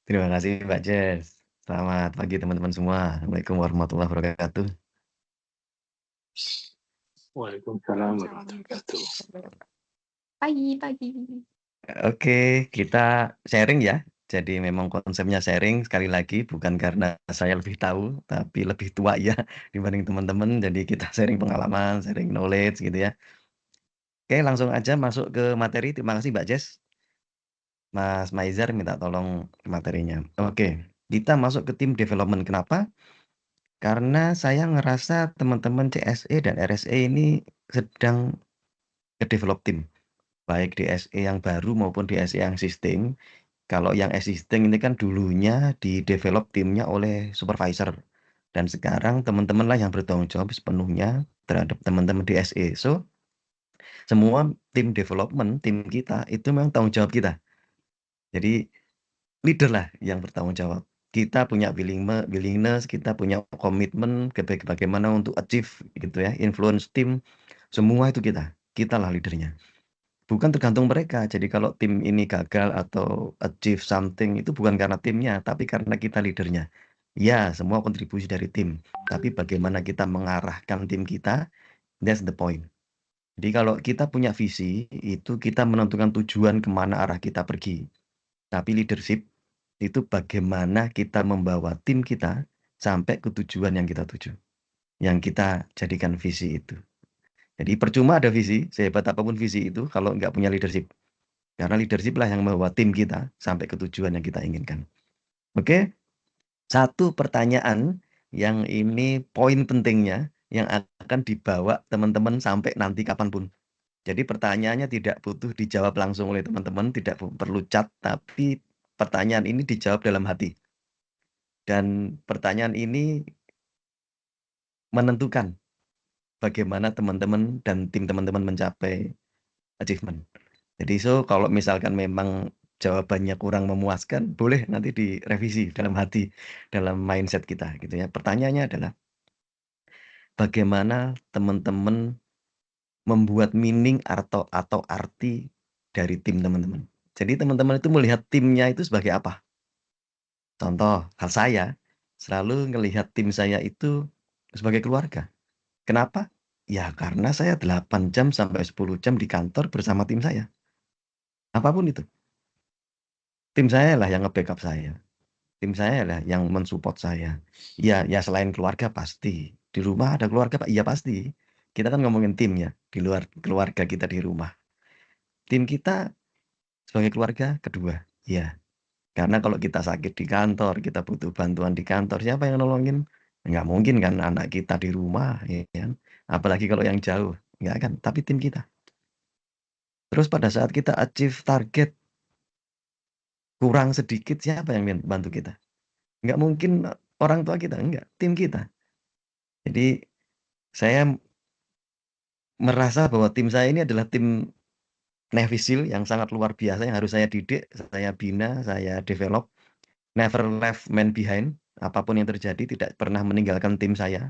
Terima kasih Mbak Jess. Selamat pagi teman-teman semua. Assalamualaikum warahmatullahi wabarakatuh. Waalaikumsalam warahmatullahi wabarakatuh. Pagi. Oke, kita sharing ya. Jadi memang konsepnya sharing sekali lagi bukan karena saya lebih tahu, tapi lebih tua ya dibanding teman-teman. Jadi kita sharing pengalaman, sharing knowledge gitu ya. Oke, langsung aja masuk ke materi. Terima kasih Mbak Jess. Mas Maizar minta tolong materinya. Oke, kita masuk ke tim development. Kenapa? Karena saya ngerasa teman-teman CSE dan RSE ini sedang nge-develop tim. Baik di SE yang baru maupun di SE yang existing. Kalau yang existing ini kan dulunya di-develop timnya oleh supervisor. Dan sekarang teman-teman lah yang bertanggung jawab sepenuhnya terhadap teman-teman di SE. So, semua tim development, tim kita itu memang tanggung jawab kita. Jadi leader lah yang bertanggung jawab. Kita punya willingness, kita punya komitmen bagaimana untuk achieve gitu ya, influence tim, semua itu kita. Kita lah leadernya. Bukan tergantung mereka. Jadi kalau tim ini gagal atau achieve something itu bukan karena timnya, tapi karena kita leadernya. Ya, semua kontribusi dari tim. Tapi bagaimana kita mengarahkan tim kita, that's the point. Jadi kalau kita punya visi, itu kita menentukan tujuan kemana arah kita pergi. Tapi leadership itu bagaimana kita membawa tim kita sampai ke tujuan yang kita tuju. Yang kita jadikan visi itu. Jadi percuma ada visi, sehebat apapun visi itu, kalau nggak punya leadership. Karena leadership lah yang membawa tim kita sampai ke tujuan yang kita inginkan. Oke, satu pertanyaan yang ini poin pentingnya yang akan dibawa teman-teman sampai nanti kapanpun. Jadi pertanyaannya tidak butuh dijawab langsung oleh teman-teman, tidak perlu chat, tapi pertanyaan ini dijawab dalam hati. Dan pertanyaan ini menentukan bagaimana teman-teman dan tim teman-teman mencapai achievement. Jadi kalau misalkan memang jawabannya kurang memuaskan, boleh nanti direvisi dalam hati, dalam mindset kita gitu ya. Pertanyaannya adalah bagaimana teman-teman membuat meaning atau arti dari tim teman-teman. Jadi teman-teman itu melihat timnya itu sebagai apa? Contoh, hal saya selalu melihat tim saya itu sebagai keluarga. Kenapa? Ya karena saya 8 jam sampai 10 jam di kantor bersama tim saya. Apapun itu. Tim saya lah yang nge-backup saya. Tim saya lah yang mensupport saya. Ya selain keluarga pasti. Di rumah ada keluarga, Pak. Iya pasti. Kita kan ngomongin tim ya, di luar keluarga kita di rumah. Tim kita sebagai keluarga kedua. Ya, karena kalau kita sakit di kantor, kita butuh bantuan di kantor, siapa yang nolongin? Nggak mungkin kan anak kita di rumah, ya kan? Apalagi kalau yang jauh, nggak kan? Tapi tim kita. Terus pada saat kita achieve target kurang sedikit, siapa yang bantu kita? Nggak mungkin orang tua kita, enggak, tim kita. Jadi saya merasa bahwa tim saya ini adalah tim Navy SEAL yang sangat luar biasa yang harus saya didik, saya bina, saya develop. Never left man behind. Apapun yang terjadi tidak pernah meninggalkan tim saya.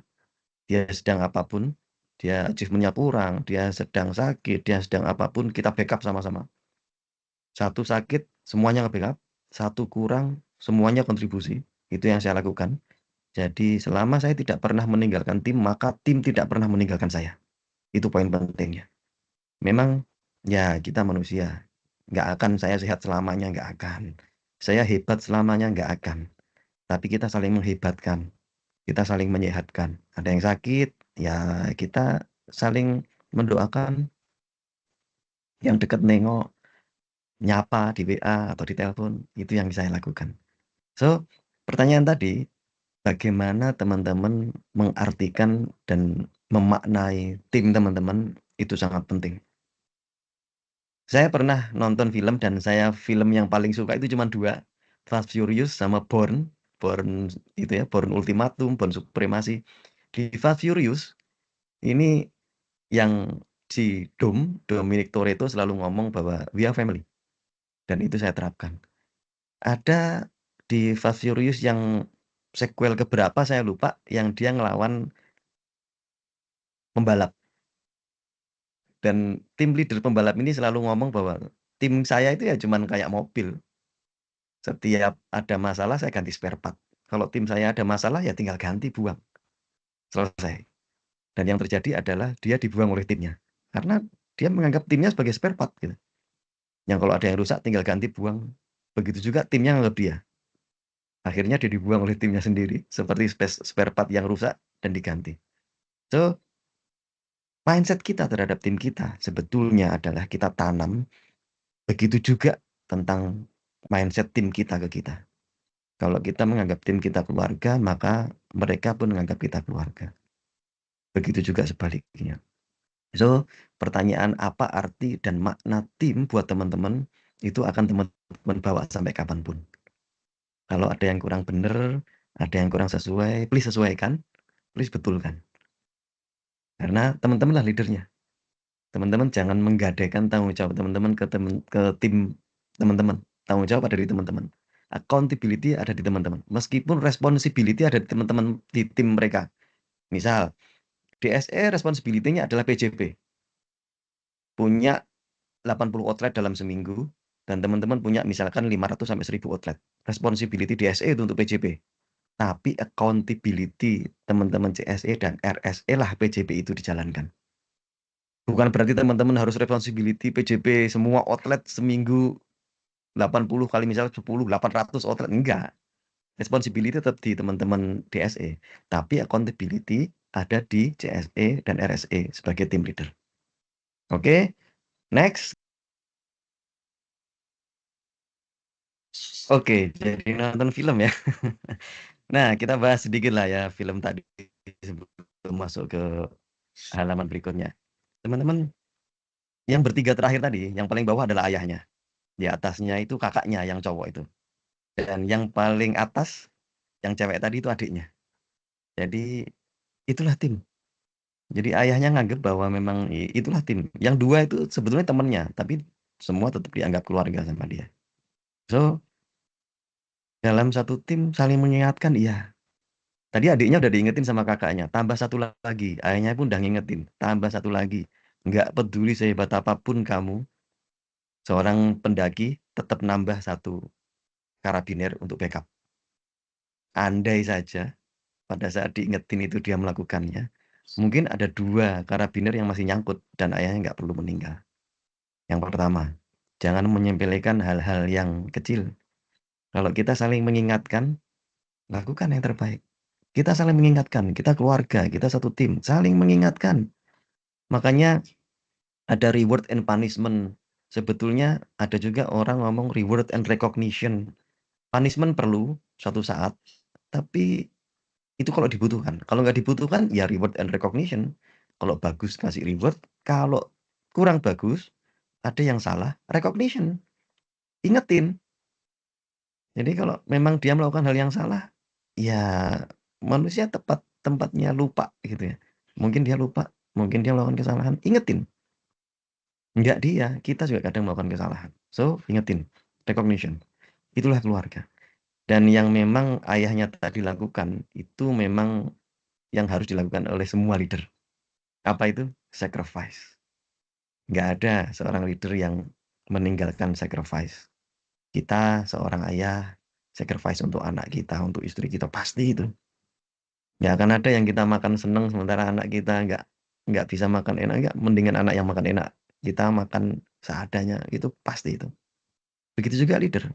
Dia sedang apapun, dia achievementnya kurang, dia sedang sakit, dia sedang apapun, kita backup sama-sama. Satu sakit, semuanya nge-backup. Satu kurang, semuanya kontribusi. Itu yang saya lakukan. Jadi selama saya tidak pernah meninggalkan tim, maka tim tidak pernah meninggalkan saya. Itu poin pentingnya. Memang ya kita manusia. Nggak akan saya sehat selamanya, nggak akan. Saya hebat selamanya, nggak akan. Tapi kita saling menghebatkan. Kita saling menyehatkan. Ada yang sakit, ya kita saling mendoakan. Yang dekat nengok, nyapa di WA atau di telepon. Itu yang saya lakukan. So, pertanyaan tadi, bagaimana teman-teman mengartikan dan memaknai tim teman-teman itu sangat penting. Saya pernah nonton film dan saya film yang paling suka itu cuma 2, Fast Furious sama Bourne. Bourne itu ya, Bourne Ultimatum, Bourne Supremacy. Di Fast Furious ini yang si Dominic Toretto selalu ngomong bahwa we are family. Dan itu saya terapkan. Ada di Fast Furious yang sequel keberapa saya lupa, yang dia ngelawan pembalap. Dan tim leader pembalap ini selalu ngomong bahwa tim saya itu ya cuman kayak mobil. Setiap ada masalah saya ganti spare part. Kalau tim saya ada masalah ya tinggal ganti, buang, selesai. Dan yang terjadi adalah dia dibuang oleh timnya. Karena dia menganggap timnya sebagai spare part gitu. Yang kalau ada yang rusak tinggal ganti, buang. Begitu juga timnya menganggap dia. Akhirnya dia dibuang oleh timnya sendiri seperti spare part yang rusak dan diganti. So, mindset kita terhadap tim kita sebetulnya adalah kita tanam. Begitu juga tentang mindset tim kita ke kita. Kalau kita menganggap tim kita keluarga, maka mereka pun menganggap kita keluarga. Begitu juga sebaliknya. So, pertanyaan apa arti dan makna tim buat teman-teman, itu akan teman-teman bawa sampai kapanpun. Kalau ada yang kurang benar, ada yang kurang sesuai, please sesuaikan, please betulkan. Karena teman-teman lah leadernya. Teman-teman jangan menggadaikan tanggung jawab teman-teman ke tim teman-teman. Tanggung jawab ada di teman-teman. Accountability ada di teman-teman. Meskipun responsibility ada di teman-teman di tim mereka. Misal, DSE responsibility-nya adalah PJP. Punya 80 outlet dalam seminggu, dan teman-teman punya misalkan 500 sampai 1000 outlet. Responsibility DSE itu untuk PJP. Tapi accountability teman-teman CSE dan RSE lah PJP itu dijalankan. Bukan berarti teman-teman harus responsibility PJP semua outlet seminggu 80 kali misalnya 10, 800 outlet. Enggak. Responsibility tetap di teman-teman DSE. Tapi accountability ada di CSE dan RSE sebagai team leader. Oke, next. Oke, jadi nonton film ya. Nah, kita bahas sedikit lah ya film tadi sebelum masuk ke halaman berikutnya. Teman-teman, yang bertiga terakhir tadi, yang paling bawah adalah ayahnya. Di atasnya itu kakaknya yang cowok itu. Dan yang paling atas, yang cewek tadi itu adiknya. Jadi, itulah tim. Jadi ayahnya nganggep bahwa memang itulah tim. Yang dua itu sebetulnya temennya, tapi semua tetap dianggap keluarga sama dia. So, dalam satu tim saling mengingatkan, iya. Tadi adiknya udah diingetin sama kakaknya, tambah satu lagi. Ayahnya pun udah ngingetin, tambah satu lagi. Nggak peduli sehebat apapun kamu, seorang pendaki tetap nambah satu karabiner untuk backup. Andai saja pada saat diingetin itu dia melakukannya, mungkin ada 2 karabiner yang masih nyangkut dan ayahnya nggak perlu meninggal. Yang pertama, jangan menyepelekan hal-hal yang kecil. Kalau kita saling mengingatkan, lakukan yang terbaik. Kita saling mengingatkan, kita keluarga, kita satu tim, saling mengingatkan. Makanya ada reward and punishment. Sebetulnya ada juga orang ngomong reward and recognition. Punishment perlu suatu saat, tapi itu kalau dibutuhkan. Kalau nggak dibutuhkan, ya reward and recognition. Kalau bagus kasih reward, kalau kurang bagus, ada yang salah, recognition. Ingetin. Jadi kalau memang dia melakukan hal yang salah, ya manusia tempatnya lupa gitu ya. Mungkin dia lupa, mungkin dia melakukan kesalahan, ingetin. Enggak dia, kita juga kadang melakukan kesalahan. So, ingetin, recognition. Itulah keluarga. Dan yang memang ayahnya tadi lakukan, itu memang yang harus dilakukan oleh semua leader. Apa itu? Sacrifice. Nggak ada seorang leader yang meninggalkan sacrifice. Kita seorang ayah, sacrifice untuk anak kita, untuk istri kita, pasti itu. Nggak akan ada yang kita makan seneng sementara anak kita nggak bisa makan enak, nggak. Mendingan anak yang makan enak. Kita makan seadanya, itu pasti itu. Begitu juga leader.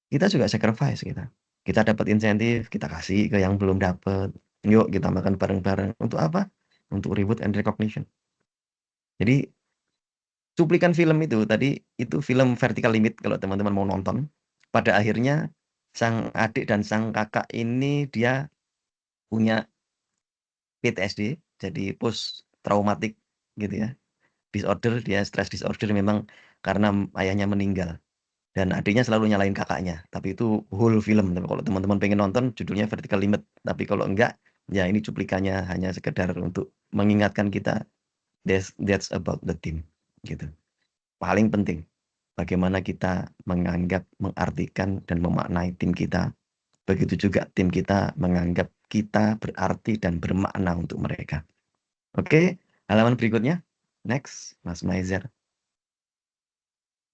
Kita juga sacrifice kita. Kita dapat insentif, kita kasih ke yang belum dapat. Yuk kita makan bareng-bareng. Untuk apa? Untuk reward and recognition. Jadi cuplikan film itu tadi, itu film Vertical Limit kalau teman-teman mau nonton. Pada akhirnya sang adik dan sang kakak ini dia punya PTSD, jadi post traumatic gitu ya. Disorder, dia stress disorder memang karena ayahnya meninggal. Dan adiknya selalu nyalain kakaknya. Tapi itu whole film. Tapi kalau teman-teman pengen nonton, judulnya Vertical Limit. Tapi kalau enggak, ya ini cuplikannya hanya sekedar untuk mengingatkan kita, that's about the team. Gitu. Paling penting, bagaimana kita menganggap, mengartikan, dan memaknai tim kita. Begitu juga tim kita menganggap kita berarti dan bermakna untuk mereka. Oke, halaman berikutnya. Next, Mas Maizer.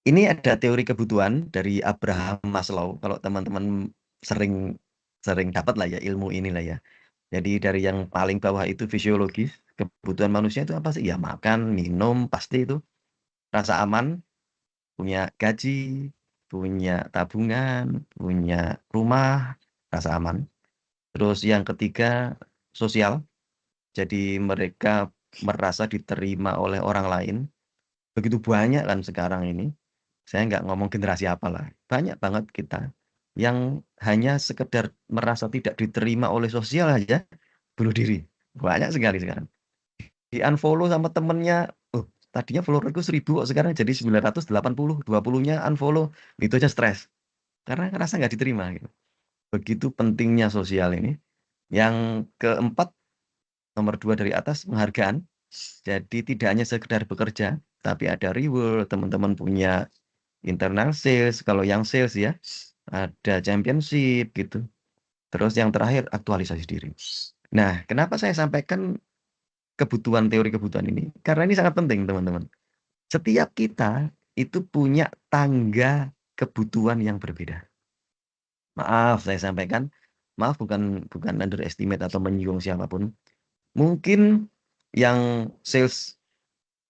Ini ada teori kebutuhan dari Abraham Maslow. Kalau teman-teman sering sering dapat lah ya ilmu inilah ya. Jadi dari yang paling bawah itu fisiologis, kebutuhan manusia itu apa sih? Ya makan, minum, pasti itu. Rasa aman, punya gaji, punya tabungan, punya rumah, rasa aman. Terus yang ketiga, sosial. Jadi mereka merasa diterima oleh orang lain. Begitu banyak kan sekarang ini. Saya nggak ngomong generasi apalah. Banyak banget kita yang hanya sekedar merasa tidak diterima oleh sosial aja bunuh diri. Banyak sekali sekarang. Di-unfollow sama temennya, oh tadinya followerku 1000 kok sekarang jadi 980, 20-nya unfollow. Itu aja stres. Karena ngerasa nggak diterima gitu. Begitu pentingnya sosial ini. Yang keempat, nomor 2 dari atas, penghargaan. Jadi tidak hanya sekedar bekerja, tapi ada reward, teman-teman punya internal sales, kalau yang sales ya, ada championship gitu. Terus yang terakhir, aktualisasi diri. Nah, kenapa saya sampaikan teori kebutuhan ini? Karena ini sangat penting, teman-teman. Setiap kita itu punya tangga kebutuhan yang berbeda. Maaf, saya sampaikan, maaf bukan underestimate atau menyinggung siapapun. Mungkin yang sales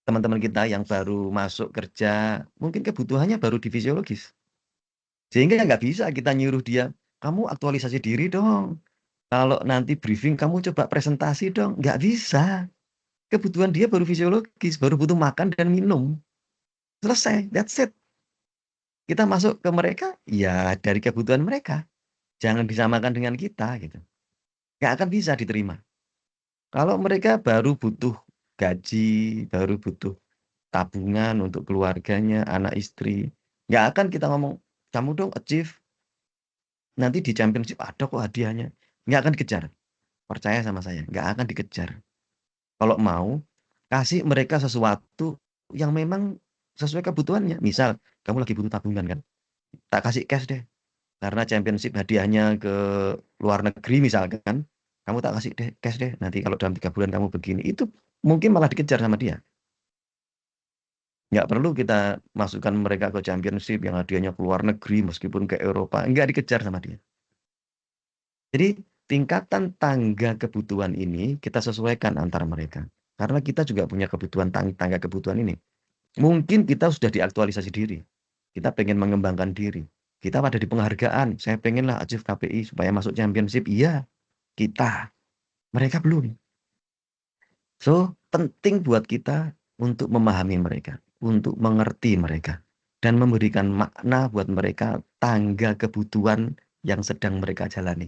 teman-teman kita yang baru masuk kerja, mungkin kebutuhannya baru di fisiologis. Sehingga nggak bisa kita nyuruh dia, kamu aktualisasi diri dong. Kalau nanti briefing kamu coba presentasi dong. Nggak bisa. Kebutuhan dia baru fisiologis, baru butuh makan dan minum. Selesai, that's it. Kita masuk ke mereka, ya dari kebutuhan mereka. Jangan disamakan dengan kita gitu. Nggak akan bisa diterima. Kalau mereka baru butuh gaji, baru butuh tabungan untuk keluarganya, anak istri. Nggak akan kita ngomong, kamu dong achieve, nanti di championship ada kok hadiahnya. Nggak akan dikejar. Percaya sama saya, nggak akan dikejar. Kalau mau, kasih mereka sesuatu yang memang sesuai kebutuhannya. Misal, kamu lagi butuh tabungan kan, tak kasih cash deh. Karena championship hadiahnya ke luar negeri misalkan, kamu tak kasih deh cash deh. Nanti kalau dalam 3 bulan kamu begini, itu mungkin malah dikejar sama dia. Nggak perlu kita masukkan mereka ke championship yang hadiahnya ke luar negeri, meskipun ke Eropa. Nggak dikejar sama dia. Jadi tingkatan tangga kebutuhan ini kita sesuaikan antara mereka. Karena kita juga punya kebutuhan tangga kebutuhan ini. Mungkin kita sudah diaktualisasi diri. Kita pengen mengembangkan diri. Kita ada di penghargaan. Saya pengenlah achieve KPI supaya masuk championship. Iya, kita. Mereka belum. So, penting buat kita untuk memahami mereka. Untuk mengerti mereka. Dan memberikan makna buat mereka tangga kebutuhan yang sedang mereka jalani.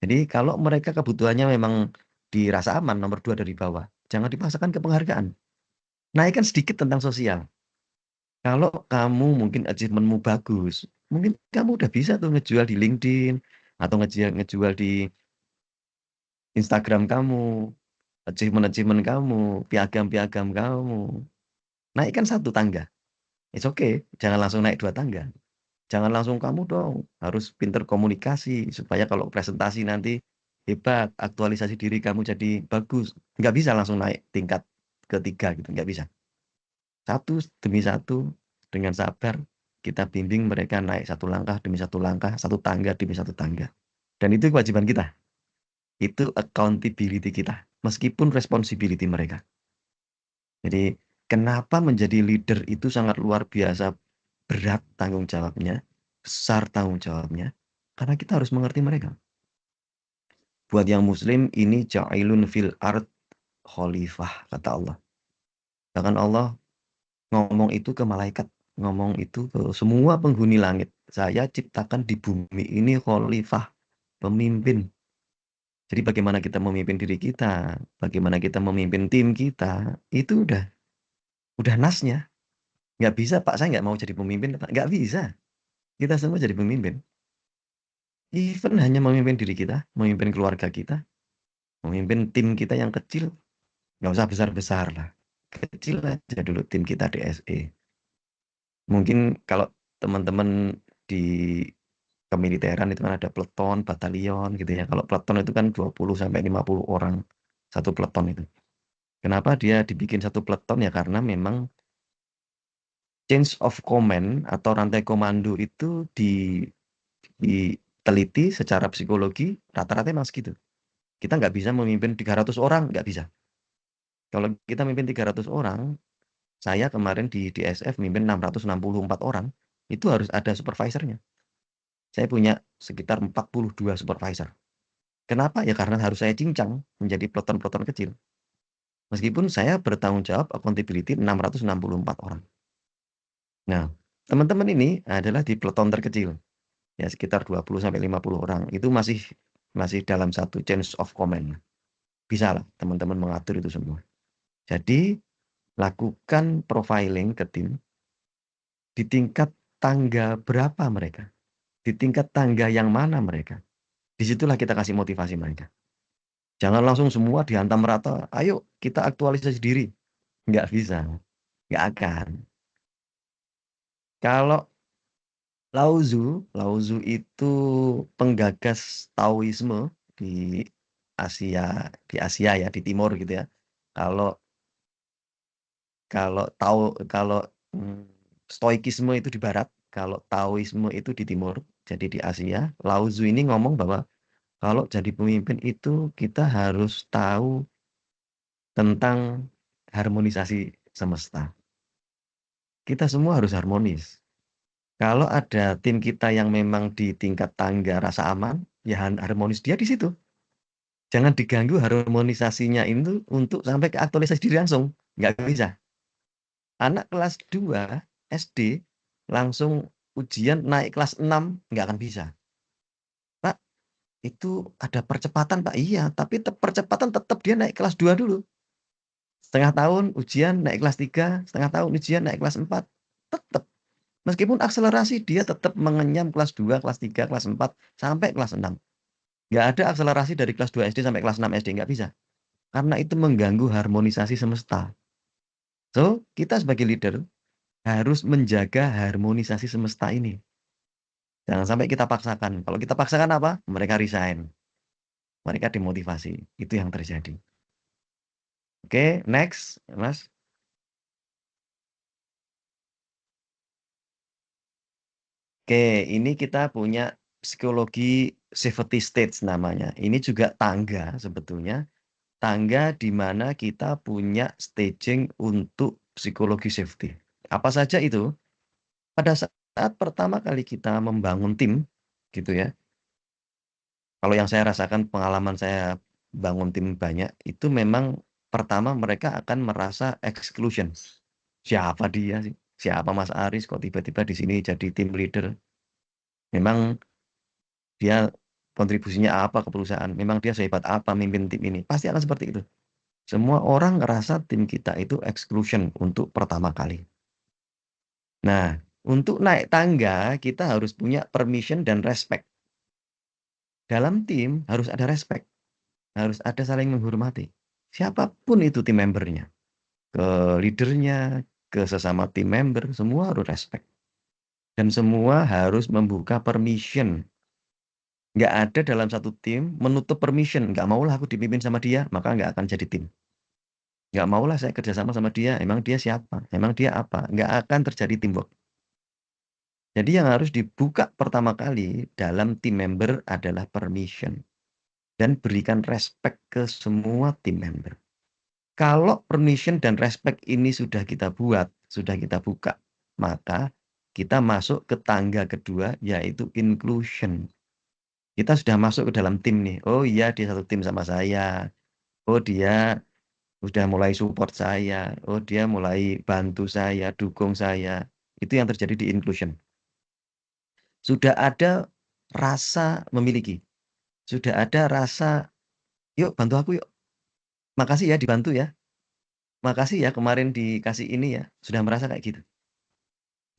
Jadi kalau mereka kebutuhannya memang dirasa aman, nomor 2 dari bawah, jangan dipaksakan ke penghargaan. Naikkan sedikit tentang sosial. Kalau kamu mungkin achievement-mu bagus, mungkin kamu udah bisa tuh ngejual di LinkedIn, atau ngejual di Instagram kamu, achievement-achievement kamu, piagam-piagam kamu. Naikkan 1 tangga. It's okay, jangan langsung naik 2 tangga. Jangan langsung kamu dong, harus pinter komunikasi supaya kalau presentasi nanti hebat, aktualisasi diri kamu jadi bagus. Nggak bisa langsung naik tingkat ketiga gitu, nggak bisa. 1 demi 1 dengan sabar kita bimbing mereka naik 1 langkah demi 1 langkah, 1 tangga demi 1 tangga. Dan itu kewajiban kita. Itu accountability kita, meskipun responsibility mereka. Jadi kenapa menjadi leader itu sangat luar biasa berat tanggung jawabnya, besar tanggung jawabnya, karena kita harus mengerti mereka. Buat yang muslim, ini ja'ilun fil ard khalifah, kata Allah. Bahkan Allah ngomong itu ke malaikat, ngomong itu ke semua penghuni langit. Saya ciptakan di bumi ini khalifah, pemimpin. Jadi bagaimana kita memimpin diri kita, bagaimana kita memimpin tim kita, itu udah nasnya. Nggak bisa, Pak, saya nggak mau jadi pemimpin, Pak. Nggak bisa. Kita semua jadi pemimpin. Even hanya memimpin diri kita, memimpin keluarga kita, memimpin tim kita yang kecil, nggak usah besar-besar lah. Kecil aja dulu tim kita di SE. Mungkin kalau teman-teman di kemiliteran itu kan ada peleton, batalion gitu ya. Kalau peleton itu kan 20-50 orang satu peleton itu. Kenapa dia dibikin satu peleton ya? Karena memang change of command atau rantai komando itu diteliti secara psikologi rata-rata memang segitu. Kita nggak bisa memimpin 300 orang, nggak bisa. Kalau kita memimpin 300 orang, saya kemarin di DSF mimpin 664 orang, itu harus ada supervisornya. Saya punya sekitar 42 supervisor. Kenapa? Ya karena harus saya cincang menjadi peloton-peloton kecil. Meskipun saya bertanggung jawab accountability 664 orang. Nah, teman-teman ini adalah di peloton terkecil. Ya sekitar 20 sampai 50 orang. Itu masih dalam satu chain of command. Bisa lah teman-teman mengatur itu semua. Jadi lakukan profiling ke tim di tingkat tangga berapa mereka. Di tingkat tangga yang mana mereka. Disitulah kita kasih motivasi mereka. Jangan langsung semua dihantam rata. Ayo kita aktualisasi diri. Nggak bisa. Nggak akan. Kalau Lao Tzu itu penggagas Taoisme di Asia ya, di timur gitu ya. Kalau Stoikisme itu di barat, kalau Taoisme itu di timur, jadi di Asia. Lao Tzu ini ngomong bahwa kalau jadi pemimpin itu kita harus tahu tentang harmonisasi semesta. Kita semua harus harmonis. Kalau ada tim kita yang memang di tingkat tangga rasa aman, ya harmonis dia di situ. Jangan diganggu harmonisasinya itu untuk sampai ke aktualisasi diri langsung. Nggak bisa. Anak kelas 2 SD langsung ujian naik kelas 6, nggak akan bisa. Pak, itu ada percepatan Pak. Iya, tapi percepatan tetap dia naik kelas 2 dulu. Setengah tahun ujian naik kelas 3, setengah tahun ujian naik kelas 4. Tetap. Meskipun akselerasi dia tetap mengenyam kelas 2, kelas 3, kelas 4, sampai kelas 6. Nggak ada akselerasi dari kelas 2 SD sampai kelas 6 SD, nggak bisa. Karena itu mengganggu harmonisasi semesta. So, kita sebagai leader harus menjaga harmonisasi semesta ini. Jangan sampai kita paksakan. Kalau kita paksakan apa? Mereka resign. Mereka demotivasi. Itu yang terjadi. Oke, next, Mas. Oke, ini kita punya psikologi safety stage namanya. Ini juga tangga sebetulnya. Tangga di mana kita punya staging untuk psikologi safety. Apa saja itu? Pada saat pertama kali kita membangun tim, gitu ya. Kalau yang saya rasakan pengalaman saya bangun tim banyak, itu memang pertama mereka akan merasa exclusion. Siapa dia sih? Siapa Mas Aris kok tiba-tiba di sini jadi tim leader? Memang dia kontribusinya apa ke perusahaan? Memang dia sehebat apa mimpin tim ini? Pasti akan seperti itu. Semua orang ngerasa tim kita itu exclusion untuk pertama kali. Nah, untuk naik tangga kita harus punya permission dan respect. Dalam tim harus ada respect, harus ada saling menghormati. Siapapun itu tim membernya, ke leadernya, ke sesama tim member, semua harus respect. Dan semua harus membuka permission. Nggak ada dalam satu tim menutup permission. Nggak maulah aku dipimpin sama dia, maka nggak akan jadi tim. Nggak maulah saya kerjasama sama dia, emang dia siapa? Emang dia apa? Nggak akan terjadi teamwork. Jadi yang harus dibuka pertama kali dalam tim member adalah permission. Dan berikan respect ke semua tim member. Kalau permission dan respect ini sudah kita buat, sudah kita buka, maka kita masuk ke tangga kedua yaitu inclusion. Kita sudah masuk ke dalam tim nih. Oh iya dia satu tim sama saya. Oh dia sudah mulai support saya. Oh dia mulai bantu saya, dukung saya. Itu yang terjadi di inclusion. Sudah ada rasa memiliki. Sudah ada rasa, yuk bantu aku yuk. Makasih ya dibantu ya. Makasih ya kemarin dikasih ini ya. Sudah merasa kayak gitu.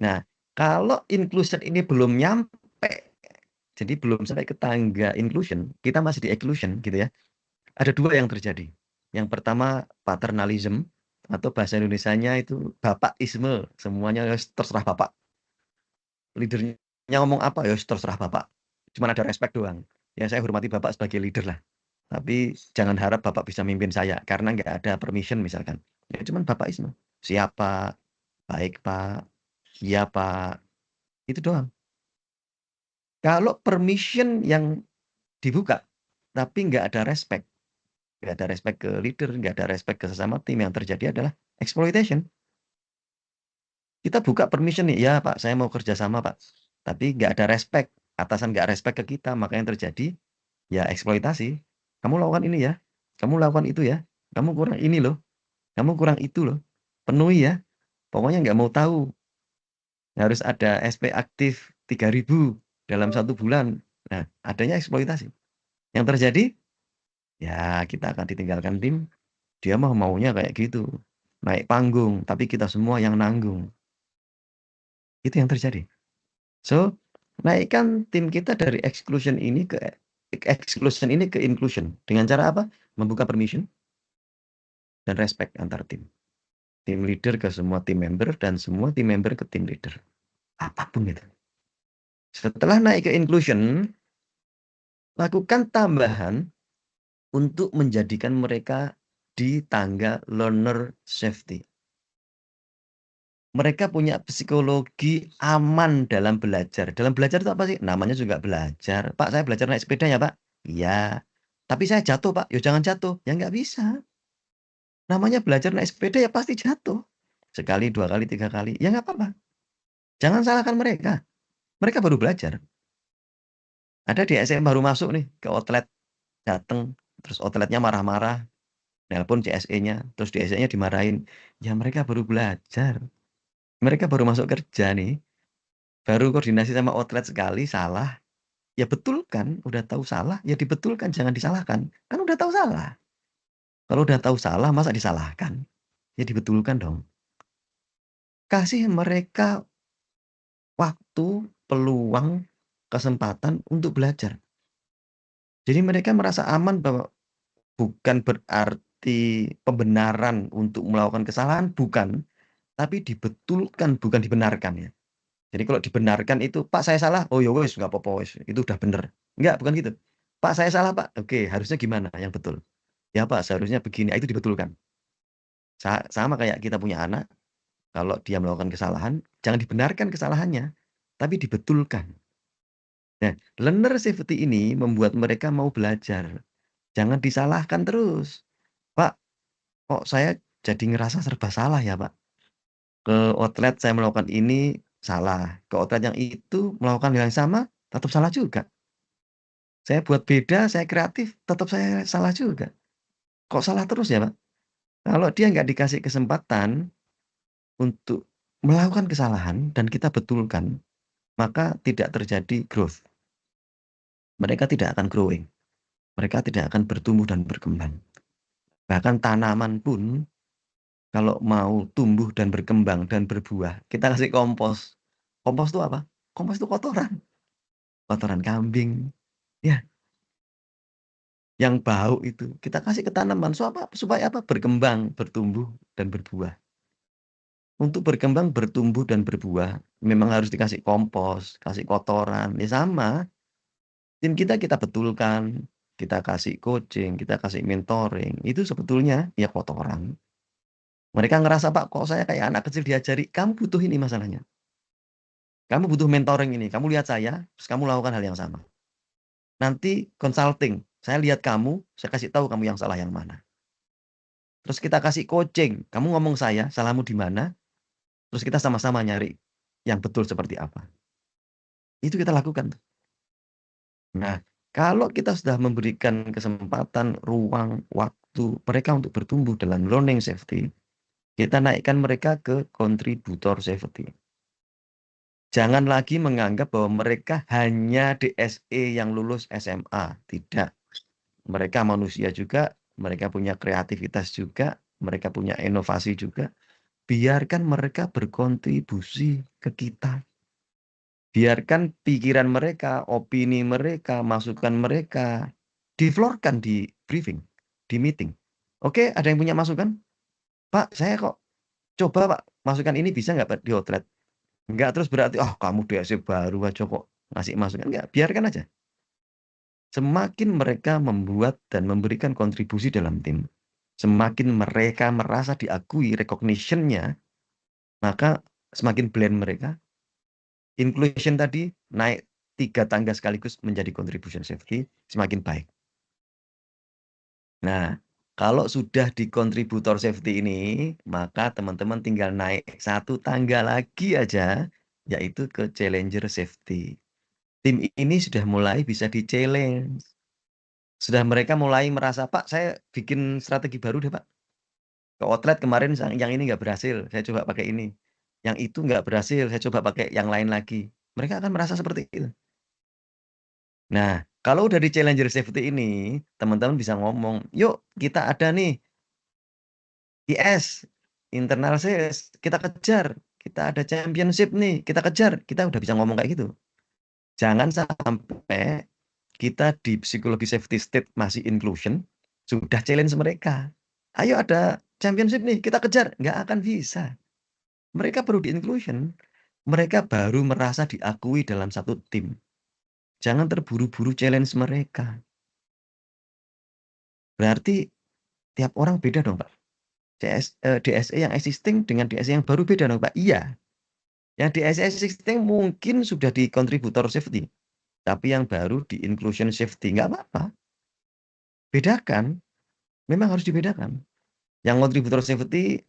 Nah, kalau inclusion ini belum nyampe, jadi belum sampai ke tangga inclusion, kita masih di exclusion gitu ya. Ada dua yang terjadi. Yang pertama paternalism atau bahasa Indonesianya itu bapakisme. Semuanya ya terserah bapak. Leadernya ngomong apa ya terserah bapak. Cuma ada respect doang. Ya saya hormati bapak sebagai leader lah. Tapi jangan harap bapak bisa mimpin saya karena nggak ada permission misalkan. Ya cuman bapakisme. Siapa? Baik pak. "Iya, Pak." Itu doang. Kalau permission yang dibuka, tapi nggak ada respect. Nggak ada respect ke leader, nggak ada respect ke sesama tim, yang terjadi adalah exploitation. Kita buka permission nih, "Ya, Pak, saya mau kerja sama, Pak." Tapi nggak ada respect, atasan nggak respect ke kita, maka yang terjadi, ya eksploitasi. "Kamu lakukan ini ya, kamu lakukan itu ya, kamu kurang ini loh, kamu kurang itu loh, penuhi ya, pokoknya nggak mau tahu, harus ada SP aktif 3.000 dalam 1 bulan." Nah, adanya eksploitasi. Yang terjadi, ya kita akan ditinggalkan tim, dia mah maunya kayak gitu, naik panggung, tapi kita semua yang nanggung. Itu yang terjadi. So, naikkan tim kita dari exclusion ini ke inclusion. Dengan cara apa? Membuka permission dan respect antar tim. Tim leader ke semua tim member dan semua tim member ke tim leader. Apapun itu. Setelah naik ke inclusion, lakukan tambahan untuk menjadikan mereka di tangga learner safety. Mereka punya psikologi aman dalam belajar. Dalam belajar itu apa sih? Namanya juga belajar. "Pak, saya belajar naik sepeda ya, Pak." "Iya." "Tapi saya jatuh, Pak." "Ya jangan jatuh." Ya nggak bisa. Namanya belajar naik sepeda ya pasti jatuh. Sekali, 2 kali, 3 kali, ya nggak apa-apa. Jangan salahkan mereka. Mereka baru belajar. Ada di SM baru masuk nih ke outlet, dateng, terus outletnya marah-marah, nelpon CSE-nya, terus di CSE-nya dimarahin. Ya mereka baru belajar. Mereka baru masuk kerja nih. Baru koordinasi sama outlet sekali, salah, ya betulkan, udah tahu salah, ya dibetulkan, jangan disalahkan. Kan udah tahu salah. Kalau udah tahu salah, masa disalahkan? Ya dibetulkan dong. Kasih mereka waktu, peluang, kesempatan untuk belajar. Jadi mereka merasa aman bahwa bukan berarti pembenaran untuk melakukan kesalahan, bukan. Tapi dibetulkan, bukan dibenarkan ya. Jadi kalau dibenarkan itu, "Pak saya salah." "Oh ya wes nggak apa-apa wes, itu udah bener." Enggak, bukan gitu. "Pak saya salah Pak." "Oke, harusnya gimana yang betul?" "Ya Pak, seharusnya begini." Itu dibetulkan. Sama kayak kita punya anak, kalau dia melakukan kesalahan, jangan dibenarkan kesalahannya, tapi dibetulkan. Nah, learner safety ini membuat mereka mau belajar. Jangan disalahkan terus. "Pak, kok saya jadi ngerasa serba salah ya Pak? Ke outlet saya melakukan ini salah, ke outlet yang itu melakukan hal yang sama, tetap salah juga. Saya buat beda, saya kreatif, tetap saya salah juga. Kok salah terus ya, Pak?" Kalau dia nggak dikasih kesempatan untuk melakukan kesalahan dan kita betulkan, maka tidak terjadi growth. Mereka tidak akan growing, mereka tidak akan bertumbuh dan berkembang. Bahkan tanaman pun kalau mau tumbuh dan berkembang dan berbuah, kita kasih kompos. Kompos itu apa? Kompos itu kotoran, kotoran kambing, ya, yang bau itu, kita kasih ke tanaman supaya apa? Berkembang, bertumbuh, dan berbuah. Untuk berkembang, bertumbuh, dan berbuah, memang harus dikasih kompos, kasih kotoran, ya sama, tim kita betulkan, kita kasih coaching, kita kasih mentoring, itu sebetulnya ya kotoran. Mereka ngerasa, "Pak, kok saya kayak anak kecil diajari." Kamu butuh ini masalahnya. Kamu butuh mentoring ini, kamu lihat saya, terus kamu lakukan hal yang sama. Nanti consulting, saya lihat kamu, saya kasih tahu kamu yang salah yang mana. Terus kita kasih coaching, kamu ngomong saya, salahmu di mana, terus kita sama-sama nyari yang betul seperti apa. Itu kita lakukan tuh. Nah, kalau kita sudah memberikan kesempatan, ruang, waktu mereka untuk bertumbuh dalam learning safety, kita naikkan mereka ke kontributor safety. Jangan lagi menganggap bahwa mereka hanya DSE yang lulus SMA, tidak. Mereka manusia juga, mereka punya kreativitas juga, mereka punya inovasi juga. Biarkan mereka berkontribusi ke kita. Biarkan pikiran mereka, opini mereka, masukan mereka diflorkan di briefing, di meeting. "Oke, ada yang punya masukan? Pak, saya kok coba Pak, masukan ini bisa nggak Pak di outlet?" Nggak terus berarti, "Oh kamu DSC baru aja kok ngasih masukan." Nggak, biarkan aja. Semakin mereka membuat dan memberikan kontribusi dalam tim, semakin mereka merasa diakui recognition-nya, maka semakin blend mereka. Inclusion tadi naik 3 tangga sekaligus menjadi contribution safety, semakin baik. Nah, kalau sudah di contributor safety ini, maka teman-teman tinggal naik 1 tangga lagi aja, yaitu ke challenger safety. Tim ini sudah mulai bisa di-challenge. Sudah mereka mulai merasa, "Pak, saya bikin strategi baru deh, Pak. Ke outlet kemarin yang ini nggak berhasil, saya coba pakai ini. Yang itu nggak berhasil, saya coba pakai yang lain lagi." Mereka akan merasa seperti itu. Nah, kalau udah di challenger safety ini, teman-teman bisa ngomong, "Yuk kita ada nih IS, internal sales, kita kejar. Kita ada championship nih, kita kejar." Kita udah bisa ngomong kayak gitu. Jangan sampai kita di psikologi safety state masih inclusion, sudah challenge mereka. "Ayo ada championship nih, kita kejar." Nggak akan bisa. Mereka perlu di-inclusion. Mereka baru merasa diakui dalam satu tim. Jangan terburu-buru challenge mereka. Berarti tiap orang beda dong, Pak. DSE yang existing dengan DSE yang baru beda dong, Pak? Iya. Yang DSE existing mungkin sudah di contributor safety, tapi yang baru di inclusion safety, nggak apa-apa. Bedakan, memang harus dibedakan. Yang contributor safety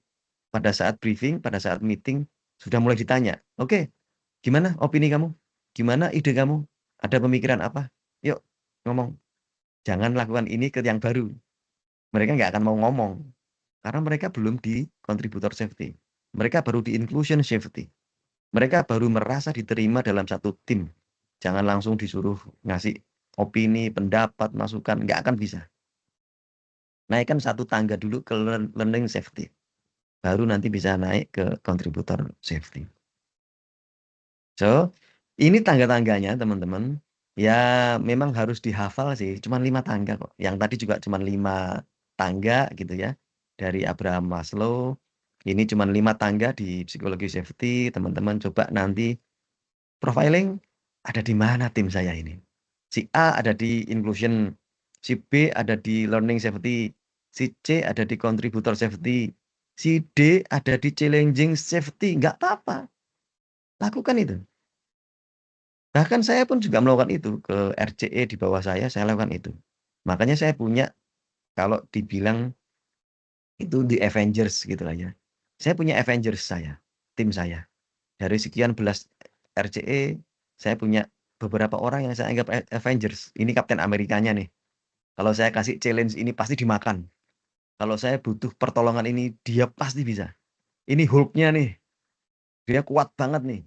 pada saat briefing, pada saat meeting, sudah mulai ditanya, "Oke, gimana opini kamu? Gimana ide kamu? Ada pemikiran apa? Yuk, ngomong." Jangan lakukan ini ke yang baru. Mereka nggak akan mau ngomong, karena mereka belum di contributor safety. Mereka baru di inclusion safety. Mereka baru merasa diterima dalam satu tim. Jangan langsung disuruh ngasih opini, pendapat, masukan, nggak akan bisa. Naikkan 1 tangga dulu ke learning safety. Baru nanti bisa naik ke contributor safety. So, ini tangga-tangganya teman-teman. Ya memang harus dihafal sih, cuman 5 tangga kok. Yang tadi juga cuman 5 tangga gitu ya, dari Abraham Maslow. Ini cuman 5 tangga di psikologi safety, teman-teman coba nanti profiling, ada di mana tim saya ini? Si A ada di inclusion, si B ada di learning safety, si C ada di contributor safety, si D ada di challenging safety, nggak apa-apa, lakukan itu. Bahkan saya pun juga melakukan itu, ke RCE di bawah saya lakukan itu. Makanya saya punya, kalau dibilang itu The Avengers gitulah ya. Saya punya Avengers saya, tim saya. Dari sekian belas RCE, saya punya beberapa orang yang saya anggap Avengers. Ini Kapten Amerikanya nih. Kalau saya kasih challenge ini pasti dimakan. Kalau saya butuh pertolongan ini, dia pasti bisa. Ini Hulk-nya nih, dia kuat banget nih.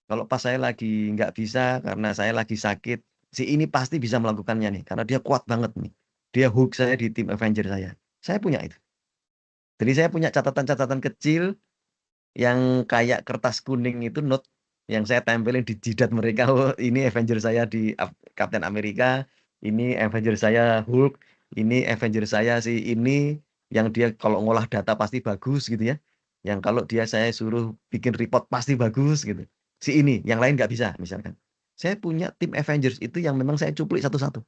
Kalau pas saya lagi nggak bisa karena saya lagi sakit, si ini pasti bisa melakukannya nih, karena dia kuat banget nih. Dia Hulk saya di tim Avenger saya. Saya punya itu. Jadi saya punya catatan-catatan kecil yang kayak kertas kuning itu note yang saya tempelin di jidat mereka. Oh, ini Avenger saya di Kapten Amerika, ini Avenger saya Hulk, ini Avenger saya si ini yang dia kalau ngolah data pasti bagus gitu ya. Yang kalau dia saya suruh bikin report pasti bagus gitu. Si ini, yang lain nggak bisa misalkan. Saya punya tim Avengers itu yang memang saya cuplik satu-satu.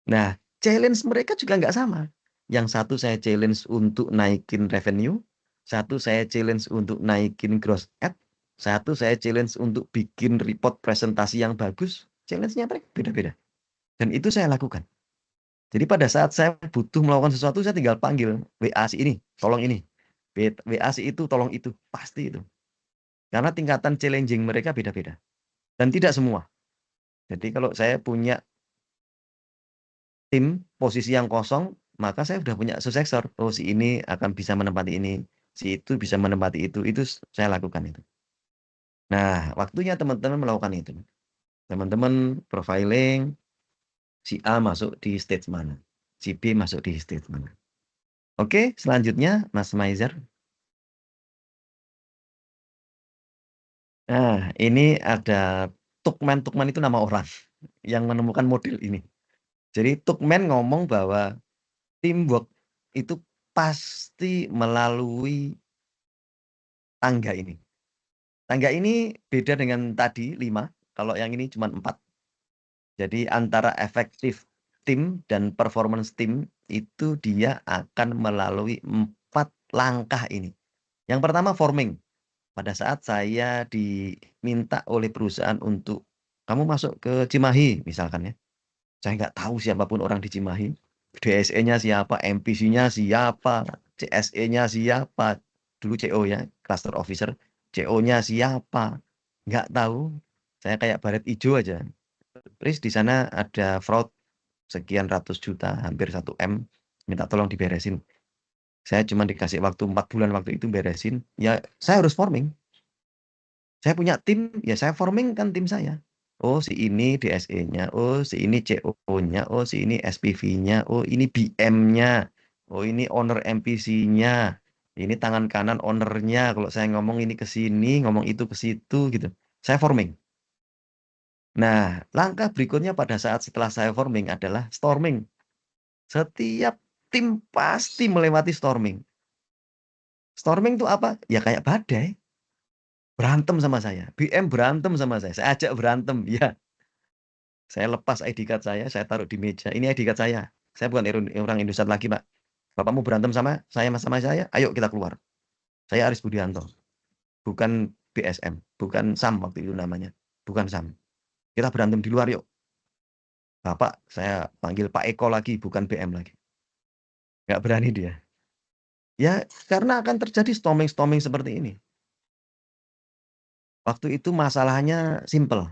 Nah, challenge mereka juga nggak sama. Yang satu saya challenge untuk naikin revenue, satu saya challenge untuk naikin gross add, satu saya challenge untuk bikin report presentasi yang bagus. Challenge-nya mereka beda-beda. Dan itu saya lakukan. Jadi pada saat saya butuh melakukan sesuatu, saya tinggal panggil WA si ini, tolong ini. WA si itu, tolong itu. Pasti itu. Karena tingkatan challenging mereka beda-beda. Dan tidak semua. Jadi kalau saya punya tim posisi yang kosong, maka saya sudah punya successor. Oh, si ini akan bisa menempati ini, si itu bisa menempati itu saya lakukan itu. Nah, waktunya teman-teman melakukan itu. Teman-teman profiling, si A masuk di stage mana, si B masuk di stage mana. Oke, selanjutnya Mas Maizer. Nah, ini ada Tuckman. Tuckman itu nama orang yang menemukan model ini. Jadi Tuckman ngomong bahwa teamwork itu pasti melalui tangga ini. Tangga ini beda dengan tadi 5, kalau yang ini cuma 4. Jadi antara efektif tim dan performance tim itu dia akan melalui 4 langkah ini. Yang pertama forming. pada saat saya diminta oleh perusahaan untuk, "Kamu masuk ke Cimahi," misalkan ya. Saya nggak tahu siapapun orang di Cimahi, DSE-nya siapa, MPC-nya siapa, CSE-nya siapa, dulu CO ya, cluster officer, CO-nya siapa, nggak tahu. Saya kayak baret ijo aja. Terus di sana ada fraud sekian ratus juta, hampir 1 M, minta tolong diberesin. Saya cuma dikasih waktu 4 bulan waktu itu beresin, ya saya harus forming. Saya punya tim, ya saya forming kan tim saya. Oh si ini DSE-nya, oh si ini CO-nya, oh si ini SPV-nya, oh ini BM-nya, oh ini owner MPC-nya, ini tangan kanan owner-nya. Kalau saya ngomong ini ke sini, ngomong itu ke situ gitu. Saya forming. Nah, langkah berikutnya pada saat setelah saya forming adalah storming. Setiap tim pasti melewati storming. Storming itu apa? Ya kayak badai. Berantem sama saya. BM berantem sama saya ajak berantem. Ya, saya lepas ID card saya taruh di meja. Ini ID card saya. Saya bukan orang Indosat lagi, Pak. Bapak mau berantem sama saya, ayo kita keluar. Saya Aris Budianto. Bukan BSM, bukan SAM waktu itu namanya. Bukan SAM. Kita berantem di luar yuk. Bapak, saya panggil Pak Eko lagi, bukan BM lagi. Nggak berani dia. Ya, karena akan terjadi storming-storming seperti ini. Waktu itu masalahnya simple.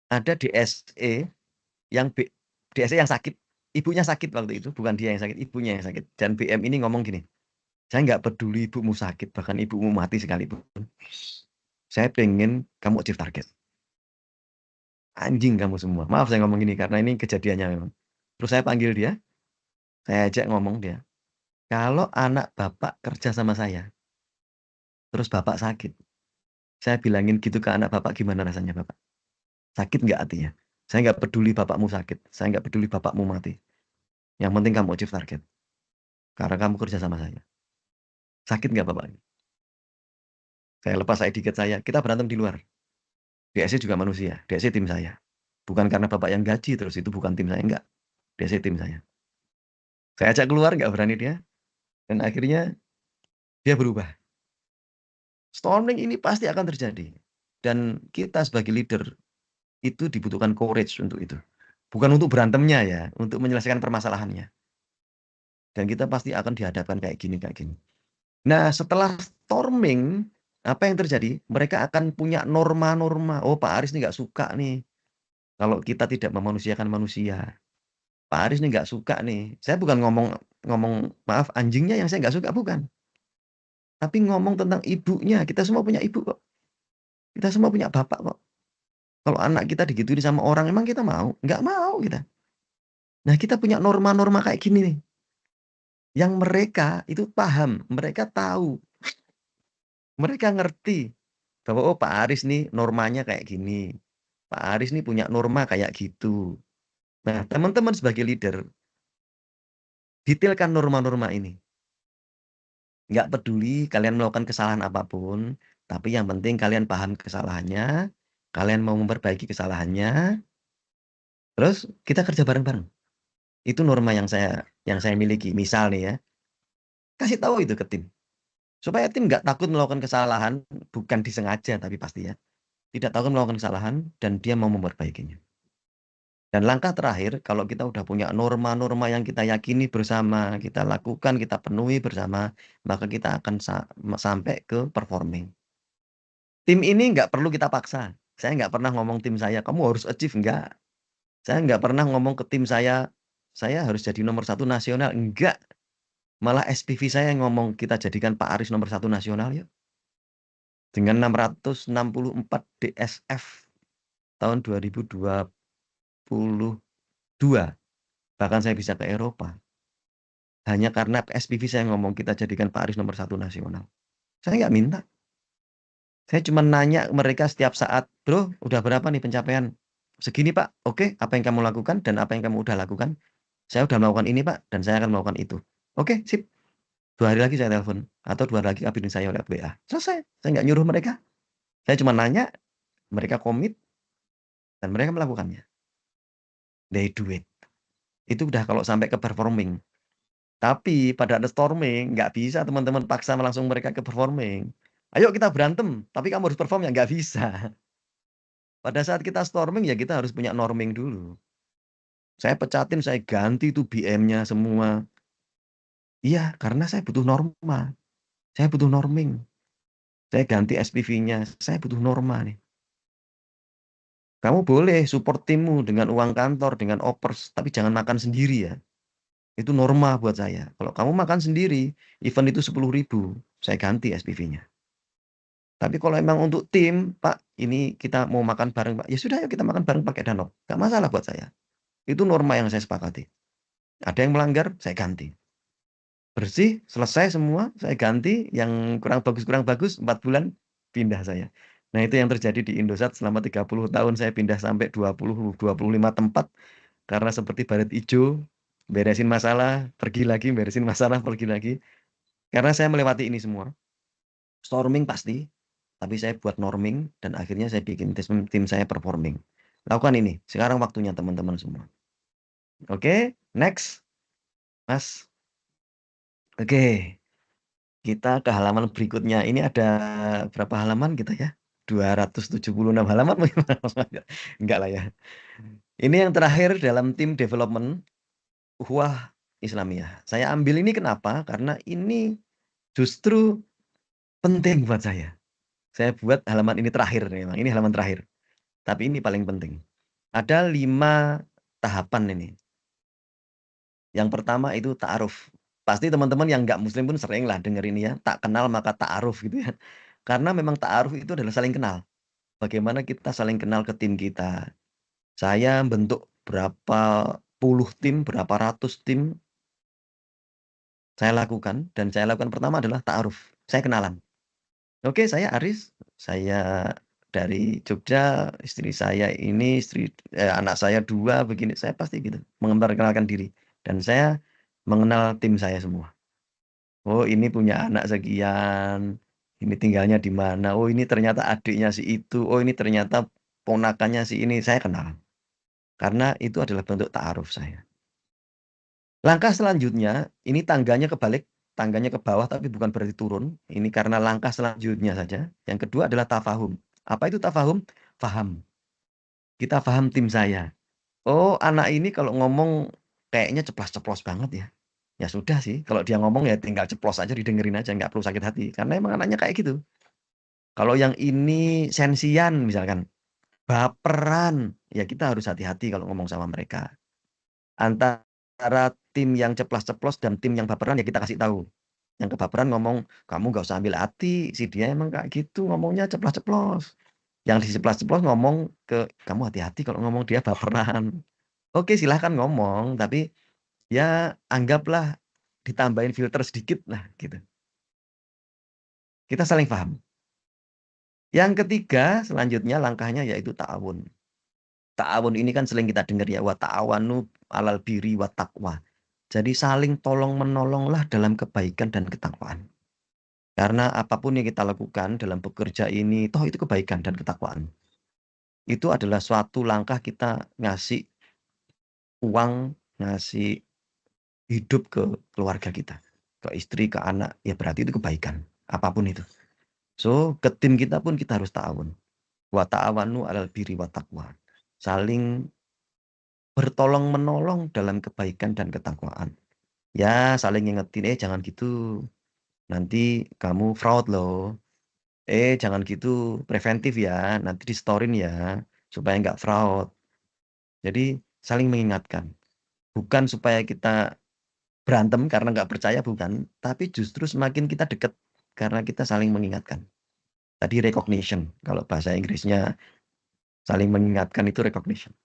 Ada DSE yang DSE yang sakit. Ibunya sakit waktu itu, bukan dia yang sakit, ibunya yang sakit. Dan BM ini ngomong gini, "Saya nggak peduli ibumu sakit, bahkan ibumu mati sekalipun. Saya pengen kamu achieve target. Anjing kamu semua." Maaf saya ngomong gini karena ini kejadiannya memang. Terus saya panggil dia, saya ajak ngomong dia, "Kalau anak Bapak kerja sama saya, terus Bapak sakit, saya bilangin gitu ke anak Bapak gimana rasanya Bapak? Sakit nggak hatinya? Saya nggak peduli bapakmu sakit, saya nggak peduli bapakmu mati. Yang penting kamu achieve target. Karena kamu kerja sama saya. Sakit nggak Bapak?" Saya lepas ID card saya, kita berantem di luar. DSE juga manusia, DSE tim saya. Bukan karena Bapak yang gaji terus itu bukan tim saya, enggak. DSE tim saya. Saya ajak keluar nggak berani dia, dan akhirnya dia berubah. Storming ini pasti akan terjadi. Dan kita sebagai leader itu dibutuhkan courage untuk itu. Bukan untuk berantemnya ya, untuk menyelesaikan permasalahannya. Dan kita pasti akan dihadapkan kayak gini, kayak gini. Nah, setelah storming, apa yang terjadi? Mereka akan punya norma-norma. Oh, Pak Aris nih nggak suka nih kalau kita tidak memanusiakan manusia. Pak Aris nih nggak suka nih. Saya bukan ngomong maaf anjingnya yang saya nggak suka, bukan. Tapi ngomong tentang ibunya. Kita semua punya ibu kok. Kita semua punya bapak kok. Kalau anak kita digituin sama orang, emang kita mau? Nggak mau kita. Nah, kita punya norma-norma kayak gini nih. Yang mereka itu paham, mereka tahu, mereka ngerti bahwa oh Pak Aris nih normanya kayak gini. Pak Aris nih punya norma kayak gitu. Nah, teman-teman sebagai leader, detailkan norma-norma ini. Nggak peduli kalian melakukan kesalahan apapun, tapi yang penting kalian paham kesalahannya, kalian mau memperbaiki kesalahannya, terus kita kerja bareng-bareng. Itu norma yang saya miliki. Misal nih ya, kasih tahu itu ke tim. Supaya tim nggak takut melakukan kesalahan, bukan disengaja tapi pasti ya. Tidak takut melakukan kesalahan dan dia mau memperbaikinya. Dan langkah terakhir, kalau kita udah punya norma-norma yang kita yakini bersama, kita lakukan, kita penuhi bersama, maka kita akan sampai ke performing. Tim ini nggak perlu kita paksa. Saya nggak pernah ngomong tim saya, "Kamu harus achieve," enggak. Saya nggak pernah ngomong ke tim saya harus jadi nomor 1 nasional, enggak. Malah SPV saya ngomong, "Kita jadikan Pak Aris nomor 1 nasional yuk." Dengan 664 DSF tahun 2022, bahkan saya bisa ke Eropa. Hanya karena SPV saya ngomong, "Kita jadikan Pak Aris nomor 1 nasional." Saya nggak minta. Saya cuma nanya mereka setiap saat, "Bro, udah berapa nih pencapaian?" "Segini Pak." "Oke, apa yang kamu lakukan dan apa yang kamu udah lakukan?" "Saya udah melakukan ini Pak, dan saya akan melakukan itu." "Oke, sip. 2 hari lagi saya telepon, atau 2 hari lagi kabarin saya lewat WA." Selesai, saya nggak nyuruh mereka. Saya cuma nanya, mereka komit, dan mereka melakukannya. They do it. Itu udah kalau sampai ke performing. Tapi pada ada storming, nggak bisa teman-teman paksa langsung mereka ke performing. "Ayo kita berantem, tapi kamu harus perform," ya nggak bisa. Pada saat kita storming, ya kita harus punya norming dulu. Saya pecatin, saya ganti tuh BM-nya semua. Iya, karena saya butuh norma, saya butuh norming. Saya ganti SPV-nya, saya butuh norma nih. Kamu boleh support timmu dengan uang kantor, dengan opers, tapi jangan makan sendiri ya. Itu norma buat saya. Kalau kamu makan sendiri, event itu 10.000, saya ganti SPV-nya. Tapi kalau emang untuk tim, Pak, ini kita mau makan bareng, Pak. Ya sudah, ayo kita makan bareng pakai Danone. Nggak masalah buat saya. Itu norma yang saya sepakati. Ada yang melanggar, saya ganti. Bersih, selesai semua, saya ganti. Yang kurang bagus, 4 bulan, pindah saya. Nah, itu yang terjadi di Indosat selama 30 tahun. Saya pindah sampai 20-25 tempat. Karena seperti baret ijo, beresin masalah, pergi lagi, beresin masalah, pergi lagi. Karena saya melewati ini semua. Storming pasti, tapi saya buat norming, dan akhirnya saya bikin tim saya performing. Lakukan ini, sekarang waktunya teman-teman semua. Oke, next. Mas. Oke. Kita ke halaman berikutnya. Ini ada berapa halaman kita ya? 276 halapan mungkin. Enggak lah ya. Ini yang terakhir dalam tim development Ukhuwah Islamiyah. Saya ambil ini kenapa? Karena ini justru penting buat saya. Saya buat halaman ini terakhir memang. Ini halaman terakhir. Tapi ini paling penting. Ada 5 tahapan ini. Yang pertama itu ta'aruf. Pasti teman-teman yang nggak muslim pun sering lah denger ini ya, tak kenal maka ta'aruf gitu ya. Karena memang ta'aruf itu adalah saling kenal. Bagaimana kita saling kenal ke tim kita. Saya bentuk berapa puluh tim, berapa ratus tim saya lakukan, dan saya lakukan pertama adalah ta'aruf. Saya kenalan. Oke, saya Aris, saya dari Jogja, istri saya ini, anak saya 2 begini, saya pasti gitu, memperkenalkan diri. Dan saya mengenal tim saya semua. Oh, ini punya anak sekian, ini tinggalnya di mana, oh ini ternyata adiknya si itu, oh ini ternyata ponakannya si ini, saya kenal. Karena itu adalah bentuk ta'aruf saya. Langkah selanjutnya, ini tangganya kebalik, tangganya ke bawah tapi bukan berarti turun. Ini karena langkah selanjutnya saja. Yang kedua adalah tafahum. Apa itu tafahum? Faham. Kita paham tim saya. Oh, anak ini kalau ngomong kayaknya ceplas-ceplos banget ya. Ya sudah sih, kalau dia ngomong ya tinggal ceplos aja, didengerin aja, nggak perlu sakit hati. Karena emang anaknya kayak gitu. Kalau yang ini sensian misalkan, baperan, ya kita harus hati-hati kalau ngomong sama mereka. Antara tim yang ceplas-ceplos dan tim yang baperan ya kita kasih tahu. Yang kebaperan ngomong, "Kamu nggak usah ambil hati, si dia emang kayak gitu, ngomongnya ceplas-ceplos." Yang diceplas-ceplos ngomong ke, "Kamu hati-hati kalau ngomong dia baperan." Oke, silahkan ngomong, tapi ya anggaplah ditambahin filter sedikit lah gitu. Kita saling paham. Yang ketiga selanjutnya langkahnya yaitu ta'awun. Ta'awun ini kan sering kita dengar ya, wa ta'awanu 'alal birri wat taqwa. Jadi saling tolong-menolonglah dalam kebaikan dan ketakwaan. Karena apapun yang kita lakukan dalam bekerja ini, toh itu kebaikan dan ketakwaan. Itu adalah suatu langkah kita ngasih uang, ngasih hidup ke keluarga kita, ke istri, ke anak, ya berarti itu kebaikan, apapun itu. So, ke tim kita pun kita harus ta'awun. Wa ta'awanu 'alal birri wat taqwa. Saling bertolong-menolong dalam kebaikan dan ketakwaan. Ya, saling ngingetin, "Eh, jangan gitu, nanti kamu fraud loh. Eh, jangan gitu, preventif ya, nanti di-store-in ya, supaya nggak fraud." Jadi, saling mengingatkan. Bukan supaya kita berantem karena nggak percaya, bukan. Tapi justru semakin kita dekat, karena kita saling mengingatkan. Tadi recognition, kalau bahasa Inggrisnya saling mengingatkan itu recognition.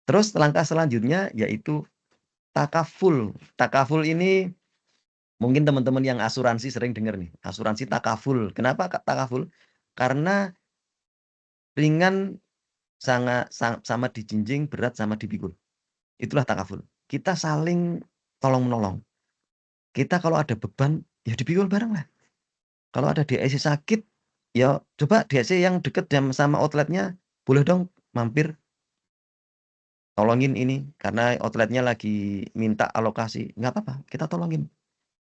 Terus langkah selanjutnya yaitu takaful. Takaful ini mungkin teman-teman yang asuransi sering dengar nih, asuransi takaful. Kenapa takaful? Karena ringan sama dijinjing, berat sama dipikul. Itulah takaful. Kita saling tolong-menolong. Kita kalau ada beban, ya dipikul bareng lah. Kalau ada DIC sakit, ya coba DIC yang deket sama outletnya, boleh dong mampir, tolongin ini, karena outletnya lagi minta alokasi. Nggak apa-apa, kita tolongin.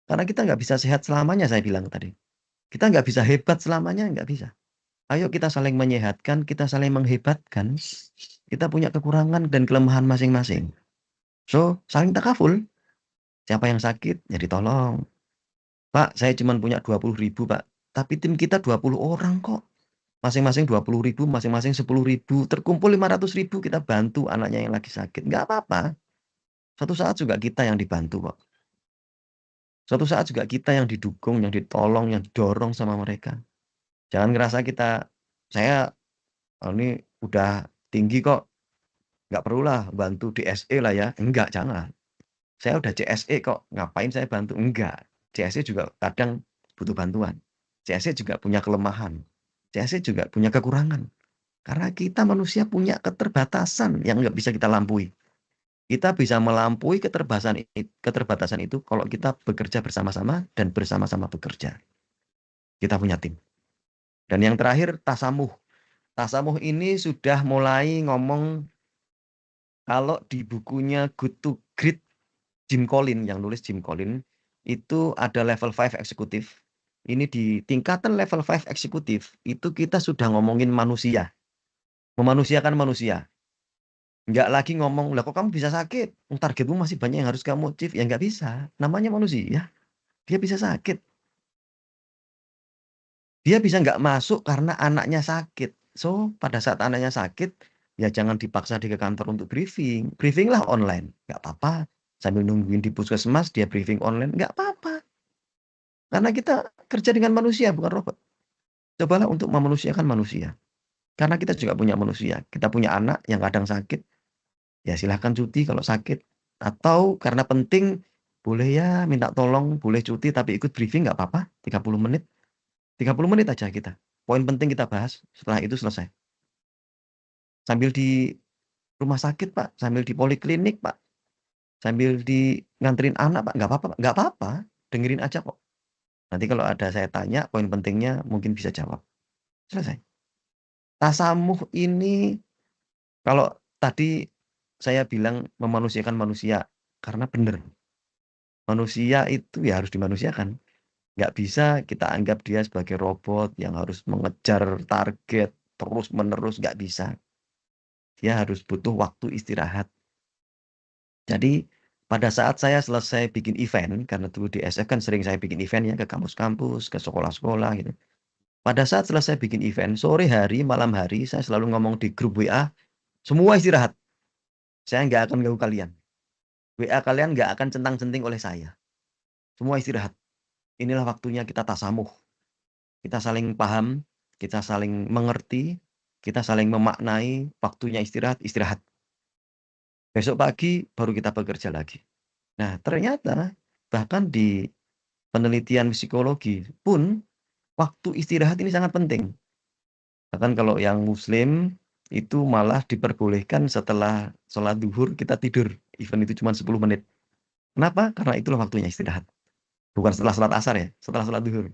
Karena kita nggak bisa sehat selamanya, saya bilang tadi. Kita nggak bisa hebat selamanya, nggak bisa. Ayo kita saling menyehatkan, kita saling menghebatkan. Kita punya kekurangan dan kelemahan masing-masing. So, saling takaful. Siapa yang sakit, ya ditolong. Pak, saya cuma punya 20.000, Pak. Tapi tim kita 20 orang kok. Masing-masing 20.000, masing-masing 10.000. Terkumpul 500.000, kita bantu anaknya yang lagi sakit. Nggak apa-apa. Suatu saat juga kita yang dibantu kok. Suatu saat juga kita yang didukung, yang ditolong, yang didorong sama mereka. Jangan ngerasa saya ini udah tinggi kok, nggak perlulah bantu DSE lah ya. Enggak, jangan. Saya udah CSE kok, ngapain saya bantu? Enggak. CSE juga kadang butuh bantuan. CSE juga punya kelemahan. CSE juga punya kekurangan. Karena kita manusia punya keterbatasan yang nggak bisa kita lampaui. Kita bisa melampaui keterbatasan itu kalau kita bekerja bersama-sama dan bersama-sama bekerja. Kita punya tim. Dan yang terakhir, tasamuh. Tasamuh ini sudah mulai ngomong kalau di bukunya Good to Great Jim Collins, yang nulis Jim Collins, itu ada level 5 eksekutif. Ini di tingkatan level 5 eksekutif, itu kita sudah ngomongin manusia. Memanusiakan manusia. Nggak lagi ngomong, lah kok kamu bisa sakit? Targetmu masih banyak yang harus kamu achieve. Ya nggak bisa. Namanya manusia. Dia bisa sakit. Dia bisa nggak masuk karena anaknya sakit. So, pada saat anaknya sakit, ya jangan dipaksa dia ke kantor untuk briefing. Briefing lah online. Nggak apa-apa. Sambil nungguin di puskesmas, dia briefing online. Nggak apa-apa. Karena kita kerja dengan manusia, bukan robot. Cobalah untuk memanusiakan manusia. Karena kita juga punya manusia. Kita punya anak yang kadang sakit. Ya silahkan cuti kalau sakit. Atau karena penting, boleh ya minta tolong, boleh cuti, tapi ikut briefing nggak apa-apa. 30 menit. 30 menit aja kita. Poin penting kita bahas, setelah itu selesai. Sambil di rumah sakit, Pak. Sambil di poliklinik, Pak. Sambil di nganterin anak, Pak. Nggak apa-apa, Pak. Nggak apa-apa. Dengerin aja kok. Nanti kalau ada saya tanya, poin pentingnya mungkin bisa jawab. Selesai. Tasamuh ini, kalau tadi saya bilang memanusiakan manusia, karena benar. Manusia itu ya harus dimanusiakan. Nggak bisa kita anggap dia sebagai robot yang harus mengejar target terus-menerus, nggak bisa. Dia harus butuh waktu istirahat. Jadi, pada saat saya selesai bikin event, karena dulu di SF kan sering saya bikin event ya, ke kampus-kampus, ke sekolah-sekolah gitu. Pada saat selesai bikin event, sore hari, malam hari, saya selalu ngomong di grup WA, semua istirahat. Saya nggak akan ganggu kalian. WA kalian nggak akan centang-centing oleh saya. Semua istirahat. Inilah waktunya kita tasamuh. Kita saling paham, kita saling mengerti, kita saling memaknai, waktunya istirahat, istirahat. Besok pagi baru kita bekerja lagi. Nah, ternyata bahkan di penelitian psikologi pun waktu istirahat ini sangat penting. Bahkan kalau yang muslim itu malah diperbolehkan setelah sholat duhur kita tidur. Even itu cuma 10 menit. Kenapa? Karena itulah waktunya istirahat. Bukan setelah sholat asar ya, setelah sholat duhur.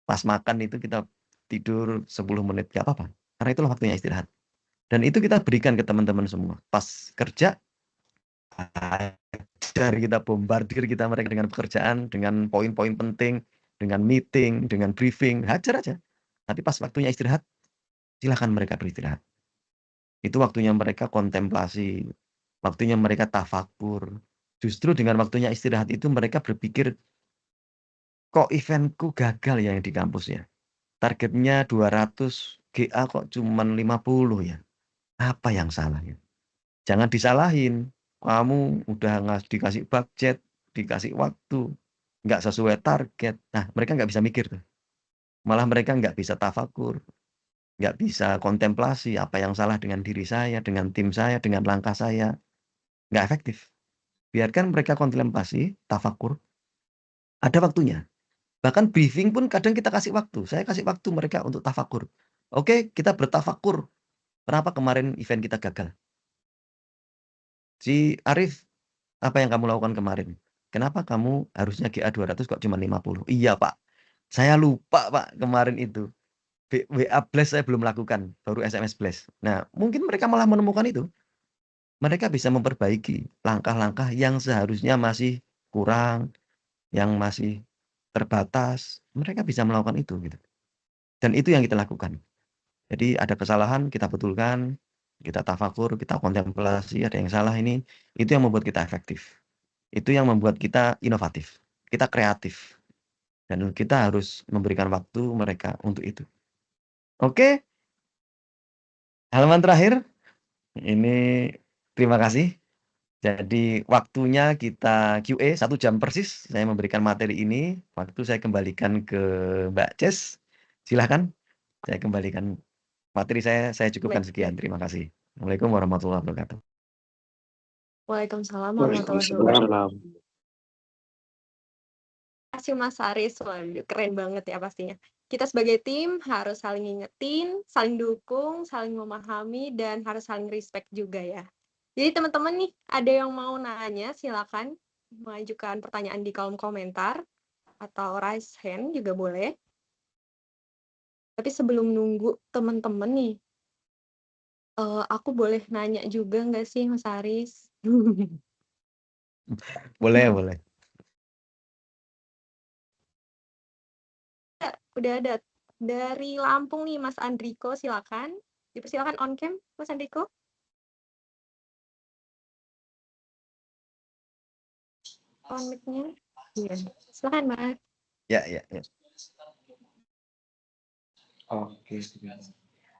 Pas makan itu kita tidur 10 menit, gak apa-apa. Karena itulah waktunya istirahat. Dan itu kita berikan ke teman-teman semua. Pas kerja, dari kita bombardir mereka dengan pekerjaan, dengan poin-poin penting, dengan meeting, dengan briefing, hajar aja. Tapi pas waktunya istirahat, silakan mereka beristirahat. Itu waktunya mereka kontemplasi, waktunya mereka tafakur. Justru dengan waktunya istirahat itu mereka berpikir, kok eventku gagal ya yang di kampus ya. Targetnya 200 GA kok cuman 50 ya. Apa yang salah ya? Jangan disalahin. Kamu udah dikasih budget, dikasih waktu, nggak sesuai target. Nah, mereka nggak bisa mikir tuh. Malah mereka nggak bisa tafakur, nggak bisa kontemplasi apa yang salah dengan diri saya, dengan tim saya, dengan langkah saya. Nggak efektif. Biarkan mereka kontemplasi, tafakur. Ada waktunya. Bahkan briefing pun kadang kita kasih waktu. Saya kasih waktu mereka untuk tafakur. Oke, kita bertafakur. Kenapa kemarin event kita gagal? Si Arif, apa yang kamu lakukan kemarin? Kenapa kamu harusnya GA 200 kok cuma 50? Iya, Pak. Saya lupa, Pak, kemarin itu. WA blast saya belum lakukan, baru SMS blast. Nah, mungkin mereka malah menemukan itu. Mereka bisa memperbaiki langkah-langkah yang seharusnya masih kurang, yang masih terbatas, mereka bisa melakukan itu gitu. Dan itu yang kita lakukan. Jadi ada kesalahan kita betulkan, kita tafakur, kita kontemplasi, ada yang salah ini, itu yang membuat kita efektif. Itu yang membuat kita inovatif, kita kreatif. Dan kita harus memberikan waktu mereka untuk itu. Oke, halaman terakhir, ini terima kasih. Jadi waktunya kita QA 1 jam persis, saya memberikan materi ini, waktu saya kembalikan ke Mbak Ces. Silahkan, saya kembalikan materi saya cukupkan Baik. sekian, terima kasih. Assalamualaikum warahmatullahi wabarakatuh. Waalaikumsalam warahmatullahi wabarakatuh. Waalaikumsalam. Terima kasih Mas Aris, waduh keren banget ya pastinya. Kita sebagai tim harus saling ngingetin, saling dukung, saling memahami, dan harus saling respect juga ya. Jadi teman-teman nih, ada yang mau nanya, silakan mengajukan pertanyaan di kolom komentar, atau raise hand juga boleh. Tapi sebelum nunggu teman-teman nih, aku boleh nanya juga nggak sih Mas Aris? Boleh, boleh. Udah ada dari Lampung nih Mas Andriko, silakan. Dipersilakan on cam Mas Andriko. On mic-nya. Iya. Silakan Mas. Ya. Oke.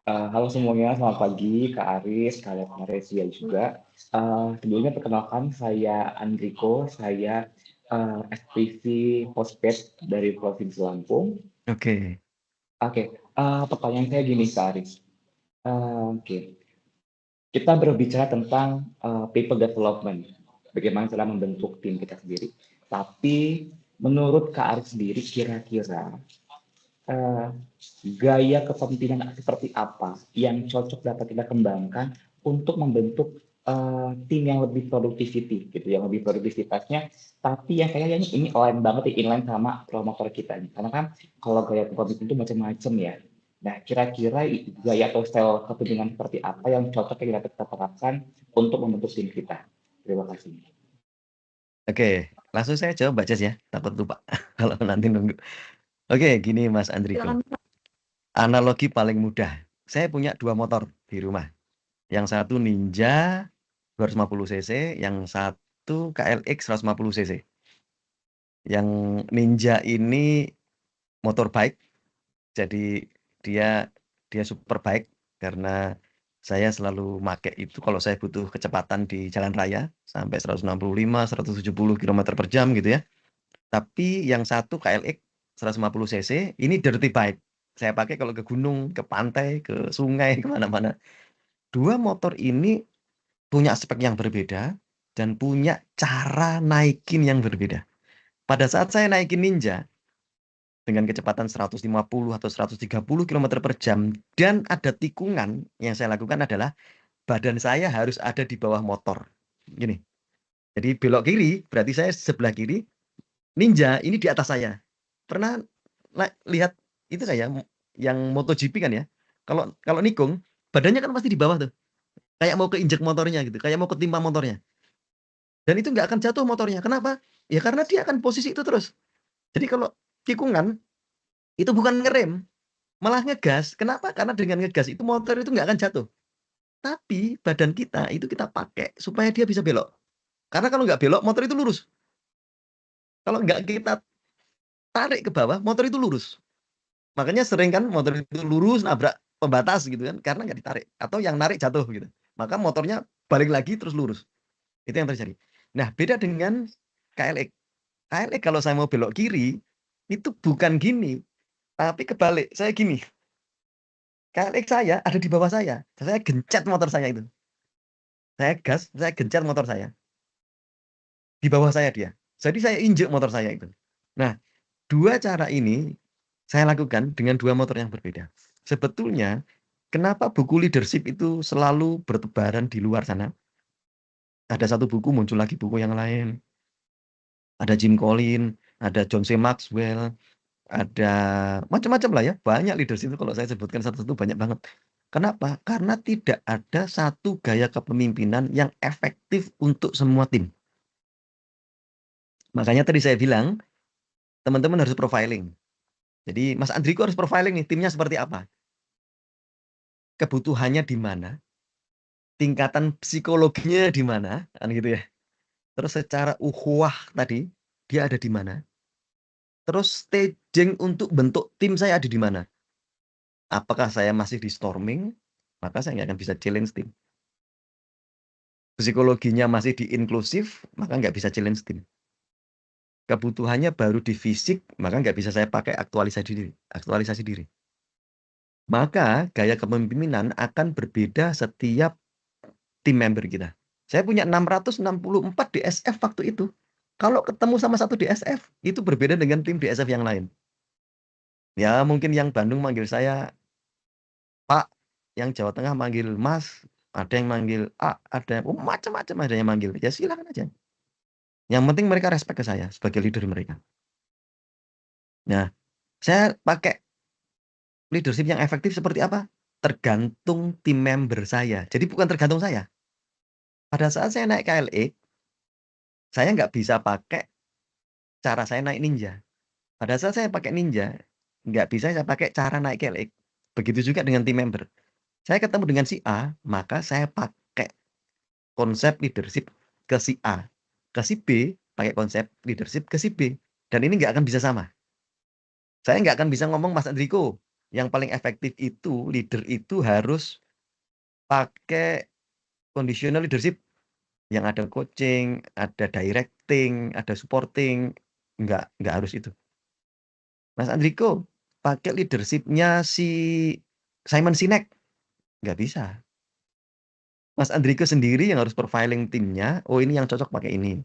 Halo semuanya, selamat pagi Kak Aris, Kak Maresia juga. Sebelumnya perkenalkan saya Andriko, saya SPV Postped dari Provinsi Lampung. Oke. Pertanyaan saya gini Kak Aris. Kita berbicara tentang people development, bagaimana cara membentuk tim kita sendiri. Tapi menurut Kak Aris sendiri, kira-kira gaya kepemimpinan seperti apa yang cocok dapat kita kembangkan untuk membentuk tim yang lebih productivity gitu, yang lebih produktivitasnya, tapi yang kayaknya ini align banget, inline sama promotor kita nih. Karena kan kalau gaya kepemimpinan itu macam-macam ya. Nah, kira-kira gaya atau style kepemimpinan seperti apa yang cocok yang dapat kita terapkan untuk membentuk tim kita? Terima kasih. Oke, langsung saya jawab Mbak Ces ya, takut lupa kalau nanti nunggu. Oke, gini Mas Andriko. Silakan. Analogi paling mudah. Saya punya 2 motor di rumah. Yang satu Ninja 250 cc, yang satu KLX 150 cc. Yang Ninja ini motor bike, jadi dia super bike karena saya selalu pakai itu kalau saya butuh kecepatan di jalan raya sampai 165, 170 km per jam gitu ya. Tapi yang satu KLX 150 cc ini dirty bike. Saya pakai kalau ke gunung, ke pantai, ke sungai, kemana-mana. 2 motor ini punya spek yang berbeda dan punya cara naikin yang berbeda. Pada saat saya naikin Ninja dengan kecepatan 150 atau 130 km per jam dan ada tikungan, yang saya lakukan adalah badan saya harus ada di bawah motor. Gini. Jadi belok kiri, berarti saya sebelah kiri, Ninja ini di atas saya. Pernah lihat itu kayak yang MotoGP kan ya? Kalau nikung, badannya kan pasti di bawah tuh. Kayak mau keinjek motornya gitu, kayak mau ketimpa motornya. Dan itu nggak akan jatuh motornya. Kenapa? Ya karena dia akan posisi itu terus. Jadi kalau tikungan, itu bukan ngerem, malah ngegas. Kenapa? Karena dengan ngegas itu motor itu nggak akan jatuh. Tapi badan kita itu kita pakai supaya dia bisa belok. Karena kalau nggak belok, motor itu lurus. Kalau nggak kita tarik ke bawah, motor itu lurus. Makanya sering kan motor itu lurus nabrak pembatas gitu kan, karena nggak ditarik. Atau yang narik jatuh gitu. Maka motornya balik lagi terus lurus. Itu yang terjadi. Nah, beda dengan KLX. KLX kalau saya mau belok kiri, itu bukan gini, tapi kebalik. Saya gini. KLX saya ada di bawah saya. Saya gencet motor saya itu. Saya gas, saya gencet motor saya. Di bawah saya dia. Jadi saya injek motor saya itu. Nah, 2 cara ini saya lakukan dengan 2 motor yang berbeda. Sebetulnya, kenapa buku leadership itu selalu bertebaran di luar sana? Ada 1 buku, muncul lagi buku yang lain. Ada Jim Collins, ada John C. Maxwell, ada macam-macam lah ya. Banyak leadership itu kalau saya sebutkan satu-satu banyak banget. Kenapa? Karena tidak ada satu gaya kepemimpinan yang efektif untuk semua tim. Makanya tadi saya bilang, teman-teman harus profiling. Jadi Mas Andriko harus profiling nih, timnya seperti apa? Kebutuhannya di mana? Tingkatan psikologinya di mana? Kan gitu ya. Terus secara ukhuwah tadi, dia ada di mana? Terus staging untuk bentuk tim saya ada di mana? Apakah saya masih di storming? Maka saya nggak akan bisa challenge tim. Psikologinya masih di inklusif, maka nggak bisa challenge tim. Kebutuhannya baru di fisik, maka nggak bisa saya pakai aktualisasi diri. Maka gaya kepemimpinan akan berbeda setiap tim member kita. Saya punya 664 DSF waktu itu. Kalau ketemu sama satu DSF, itu berbeda dengan tim DSF yang lain. Ya mungkin yang Bandung manggil saya Pak, yang Jawa Tengah manggil Mas, ada yang manggil A, ada yang macam-macam ada yang manggil. Ya silakan aja. Yang penting mereka respect ke saya sebagai leader mereka. Nah, saya pakai leadership yang efektif seperti apa? Tergantung tim member saya. Jadi bukan tergantung saya. Pada saat saya naik KLX, saya nggak bisa pakai cara saya naik Ninja. Pada saat saya pakai Ninja, nggak bisa saya pakai cara naik KLX. Begitu juga dengan tim member. Saya ketemu dengan si A, maka saya pakai konsep leadership ke si A. Ke si B, pakai konsep leadership ke si B. Dan ini nggak akan bisa sama. Saya nggak akan bisa ngomong Mas Andriko, yang paling efektif itu, leader itu harus pakai conditional leadership. Yang ada coaching, ada directing, ada supporting. Nggak harus itu. Mas Andriko, pakai leadership-nya si Simon Sinek. Nggak bisa. Mas Andriko sendiri yang harus profiling timnya, oh ini yang cocok pakai ini.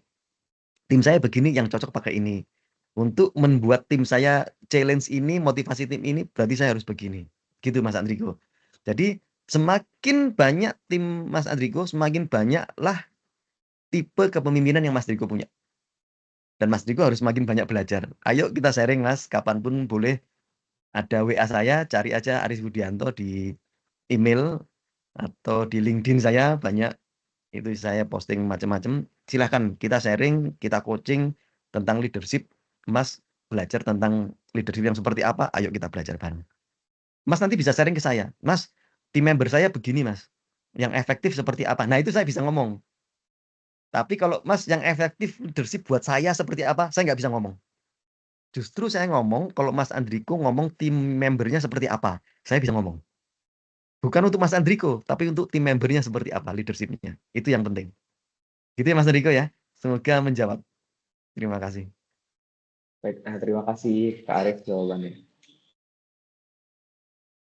Tim saya begini yang cocok pakai ini. Untuk membuat tim saya challenge ini, motivasi tim ini, berarti saya harus begini. Gitu Mas Andriko. Jadi semakin banyak tim Mas Andriko, semakin banyaklah tipe kepemimpinan yang Mas Andriko punya. Dan Mas Andriko harus semakin banyak belajar. Ayo kita sharing Mas, kapanpun boleh. Ada WA saya, cari aja Aris Budianto di email atau di LinkedIn saya banyak. Itu saya posting macam-macam. Silahkan kita sharing, kita coaching tentang leadership. Mas belajar tentang leadership yang seperti apa, ayo kita belajar bareng. Mas nanti bisa sharing ke saya. Mas, tim member saya begini Mas. Yang efektif seperti apa? Nah itu saya bisa ngomong. Tapi kalau Mas yang efektif leadership buat saya seperti apa, saya nggak bisa ngomong. Justru saya ngomong kalau Mas Andriko ngomong tim membernya seperti apa, saya bisa ngomong. Bukan untuk Mas Andriko, tapi untuk tim membernya seperti apa leadership-nya. Itu yang penting. Gitu ya Mas Andriko ya. Semoga menjawab. Terima kasih. Baik, terima kasih Kak Arif jawabannya.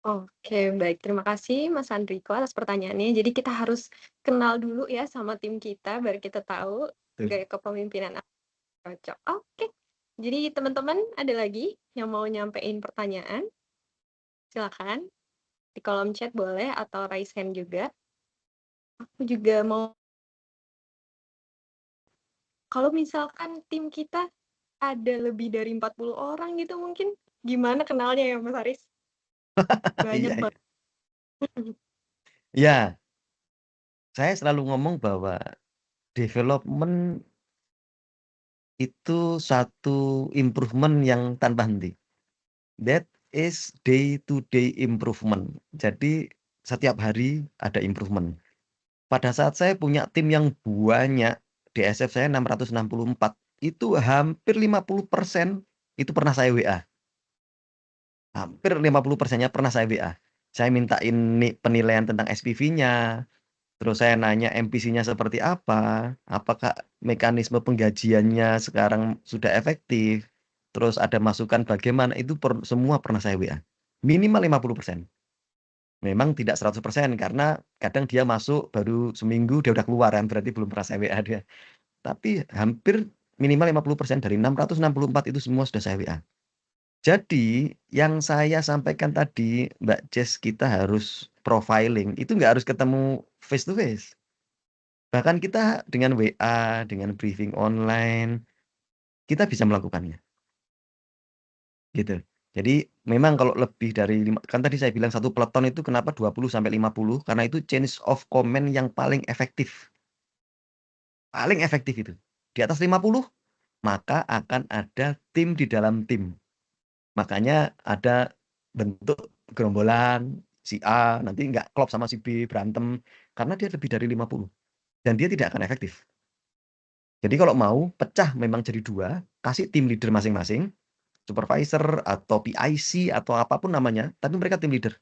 Oke, baik. Terima kasih Mas Andriko atas pertanyaannya. Jadi kita harus kenal dulu ya sama tim kita, baru kita tahu Betul. gaya kepemimpinan apa yang cocok. Oke. Jadi teman-teman ada lagi yang mau nyampein pertanyaan? Silakan. Di kolom chat boleh atau raise hand juga. Aku juga mau, kalau misalkan tim kita ada lebih dari 40 orang gitu mungkin, gimana kenalnya ya Mas Aris? Banyak Iya, banget. ya, saya selalu ngomong bahwa development itu satu improvement yang tanpa henti. That is day to day improvement. Jadi setiap hari ada improvement. Pada saat saya punya tim yang banyak, DSF saya 664, itu hampir 50% itu pernah saya WA. Hampir 50%-nya pernah saya WA. Saya mintain penilaian tentang SPV-nya, terus saya nanya MPC-nya seperti apa, apakah mekanisme penggajiannya sekarang sudah efektif, terus ada masukan bagaimana, itu semua pernah saya WA. Minimal 50%. Memang tidak 100% karena kadang dia masuk baru seminggu dia udah keluar kan, berarti belum pernah saya WA dia. Tapi hampir minimal 50% dari 664 itu semua sudah saya WA. Jadi yang saya sampaikan tadi, Mbak Jess, kita harus profiling, itu nggak harus ketemu face to face. Bahkan kita dengan WA, dengan briefing online, kita bisa melakukannya. Gitu. Jadi memang kalau lebih dari kan tadi saya bilang satu peleton itu kenapa 20 sampai 50 karena itu change of command yang paling efektif. Paling efektif itu. Di atas 50 maka akan ada tim di dalam tim. Makanya ada bentuk gerombolan, si A nanti nggak klop sama si B, berantem, karena dia lebih dari 50 dan dia tidak akan efektif. Jadi kalau mau pecah memang jadi 2, kasih tim leader masing-masing, supervisor atau PIC atau apapun namanya, tapi mereka tim leader.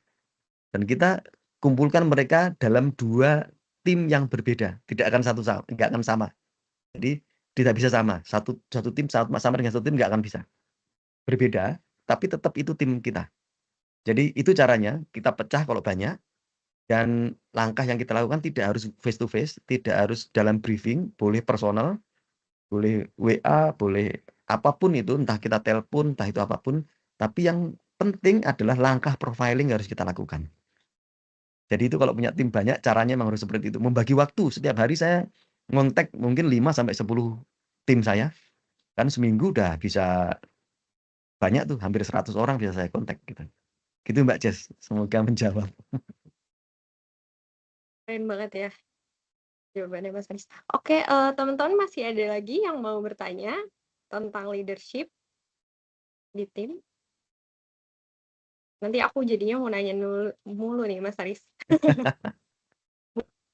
Dan kita kumpulkan mereka dalam 2 tim yang berbeda, tidak akan nggak akan sama. Jadi tidak bisa sama, satu tim sama dengan satu tim nggak akan bisa. Berbeda, tapi tetap itu tim kita. Jadi itu caranya, kita pecah kalau banyak, dan langkah yang kita lakukan tidak harus face to face, tidak harus dalam briefing, boleh personal, boleh WA, boleh apapun itu, entah kita telepon, entah itu apapun, tapi yang penting adalah langkah profiling harus kita lakukan. Jadi itu kalau punya tim banyak, caranya memang harus seperti itu. Membagi waktu, setiap hari saya ngontek mungkin 5-10 tim saya, kan seminggu udah bisa banyak tuh, hampir 100 orang bisa saya kontak gitu. Gitu Mbak Jess, semoga menjawab. Keren banget ya jawabannya Mas Aris. Oke, teman-teman masih ada lagi yang mau bertanya tentang leadership di tim? Nanti aku jadinya mau nanya mulu nih Mas Aris.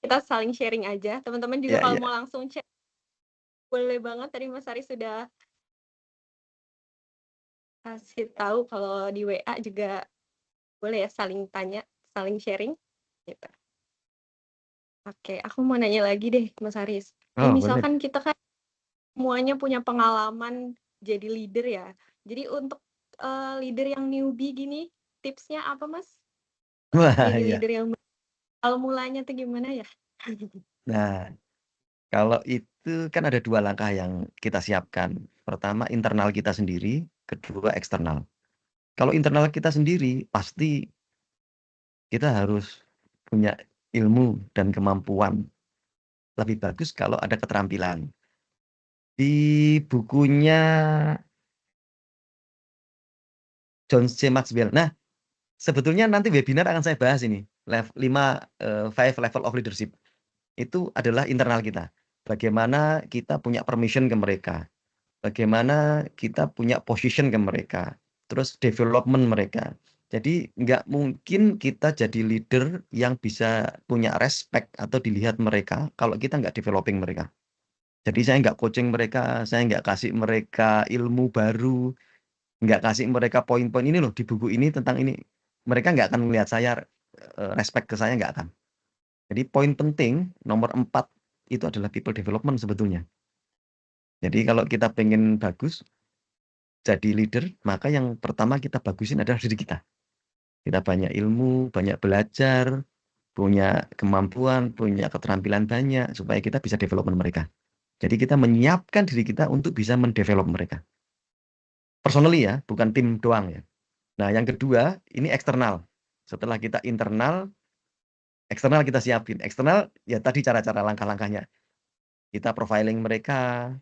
Kita saling sharing aja. Teman-teman juga Ya, kalau ya. mau langsung chat, boleh banget. Tadi Mas Aris sudah kasih tahu kalau di WA juga boleh ya saling tanya, saling sharing gitu. Oke, aku mau nanya lagi deh Mas Aris. Oh, boleh. Misalkan kita kan semuanya punya pengalaman jadi leader ya. Jadi untuk leader yang newbie gini, tipsnya apa Mas? Wah, Jadi ya. leader yang awal mulanya tuh gimana ya? Nah, kalau itu kan ada 2 langkah yang kita siapkan. Pertama internal kita sendiri, kedua eksternal. Kalau internal kita sendiri, pasti kita harus punya ilmu dan kemampuan. Lebih bagus kalau ada keterampilan. Di bukunya John C. Maxwell. Nah, sebetulnya nanti webinar akan saya bahas ini. 5 level of leadership. Itu adalah internal kita. Bagaimana kita punya permission ke mereka. Bagaimana kita punya position ke mereka. Terus development mereka. Jadi nggak mungkin kita jadi leader yang bisa punya respect atau dilihat mereka kalau kita nggak developing mereka. Jadi saya nggak coaching mereka, saya nggak kasih mereka ilmu baru, nggak kasih mereka poin-poin ini loh di buku ini tentang ini. Mereka nggak akan melihat saya respect ke saya nggak akan. Jadi poin penting nomor 4 itu adalah people development sebetulnya. Jadi kalau kita pengen bagus jadi leader, maka yang pertama kita bagusin adalah diri kita. Kita banyak ilmu, banyak belajar, punya kemampuan, punya keterampilan banyak supaya kita bisa development mereka. Jadi kita menyiapkan diri kita untuk bisa mendevelop mereka. Personally ya, bukan tim doang ya. Nah, yang kedua, ini eksternal. Setelah kita internal, eksternal kita siapin. Eksternal ya tadi cara-cara langkah-langkahnya. Kita profiling mereka,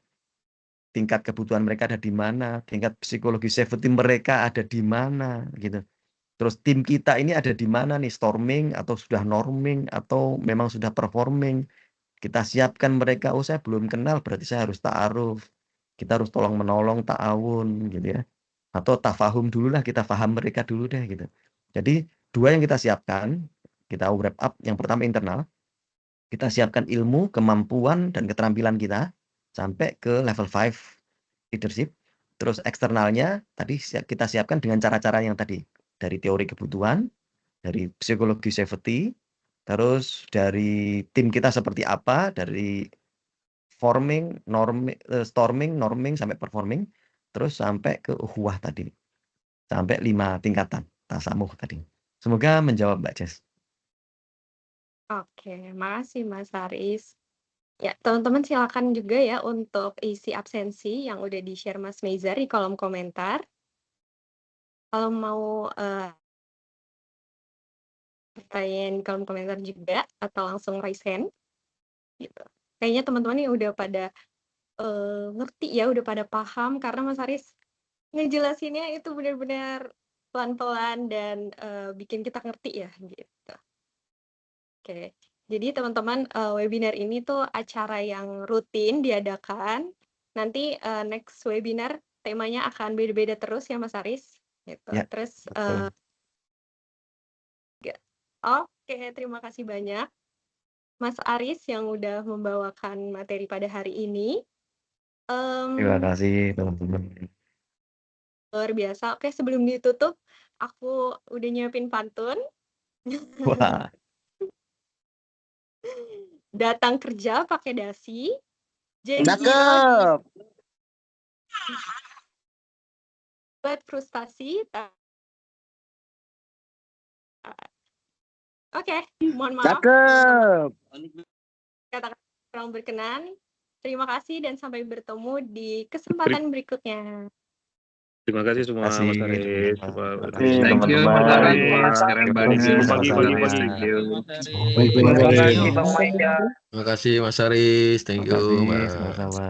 tingkat kebutuhan mereka ada di mana, tingkat psikologi safety mereka ada di mana gitu. Terus tim kita ini ada di mana nih, storming atau sudah norming atau memang sudah performing. Kita siapkan mereka, oh saya belum kenal berarti saya harus ta'aruf. Kita harus tolong menolong, ta'awun gitu ya. Atau tafahum dulu lah, kita paham mereka dulu deh gitu. Jadi 2 yang kita siapkan, kita wrap up, yang pertama internal, kita siapkan ilmu, kemampuan, dan keterampilan kita sampai ke level 5 leadership. Terus eksternalnya tadi kita siapkan dengan cara-cara yang tadi. Dari teori kebutuhan, dari psikologi safety, terus dari tim kita seperti apa, dari storming, norming, sampai performing, terus sampai ke ukhuwah tadi. Sampai 5 tingkatan, tasamuh tadi. Semoga menjawab Mbak Jess. Oke, makasih Mas Aris. Ya, teman-teman silakan juga ya untuk isi absensi yang udah di-share Mas Mezar di kolom komentar. Kalau mau pertanyaan di kolom komentar juga atau langsung raise hand gitu. Kayaknya teman-teman ini udah pada ngerti ya, udah pada paham karena Mas Aris ngejelasinnya itu benar-benar pelan-pelan dan bikin kita ngerti ya gitu. Oke. Jadi teman-teman webinar ini tuh acara yang rutin diadakan. Nanti next webinar temanya akan beda-beda terus ya Mas Aris. Gitu. Ya, Terus betul. oke, terima kasih banyak Mas Aris yang udah membawakan materi pada hari ini. Terima kasih teman-teman. Luar biasa. Oke, sebelum ditutup, aku udah nyiapin pantun. Wah, Datang kerja pakai dasi, janji Cakep. buat frustasi. Oke, mohon maaf Cakep. kata-kata kurang berkenan. Terima kasih dan sampai bertemu di kesempatan berikutnya. Terima kasih semua kasih, Mas Aris. teman-teman. Terima Kasih, kasih. Thank you teman-teman. Mas Aris, keren Terima banget. kasih, Pagi-pagi sama-sama. Mas, thank you. Terima kasih Thank you. Bang Maida. Terima kasih Mas Aris, thank Terima you kasih, Mas. sama-sama.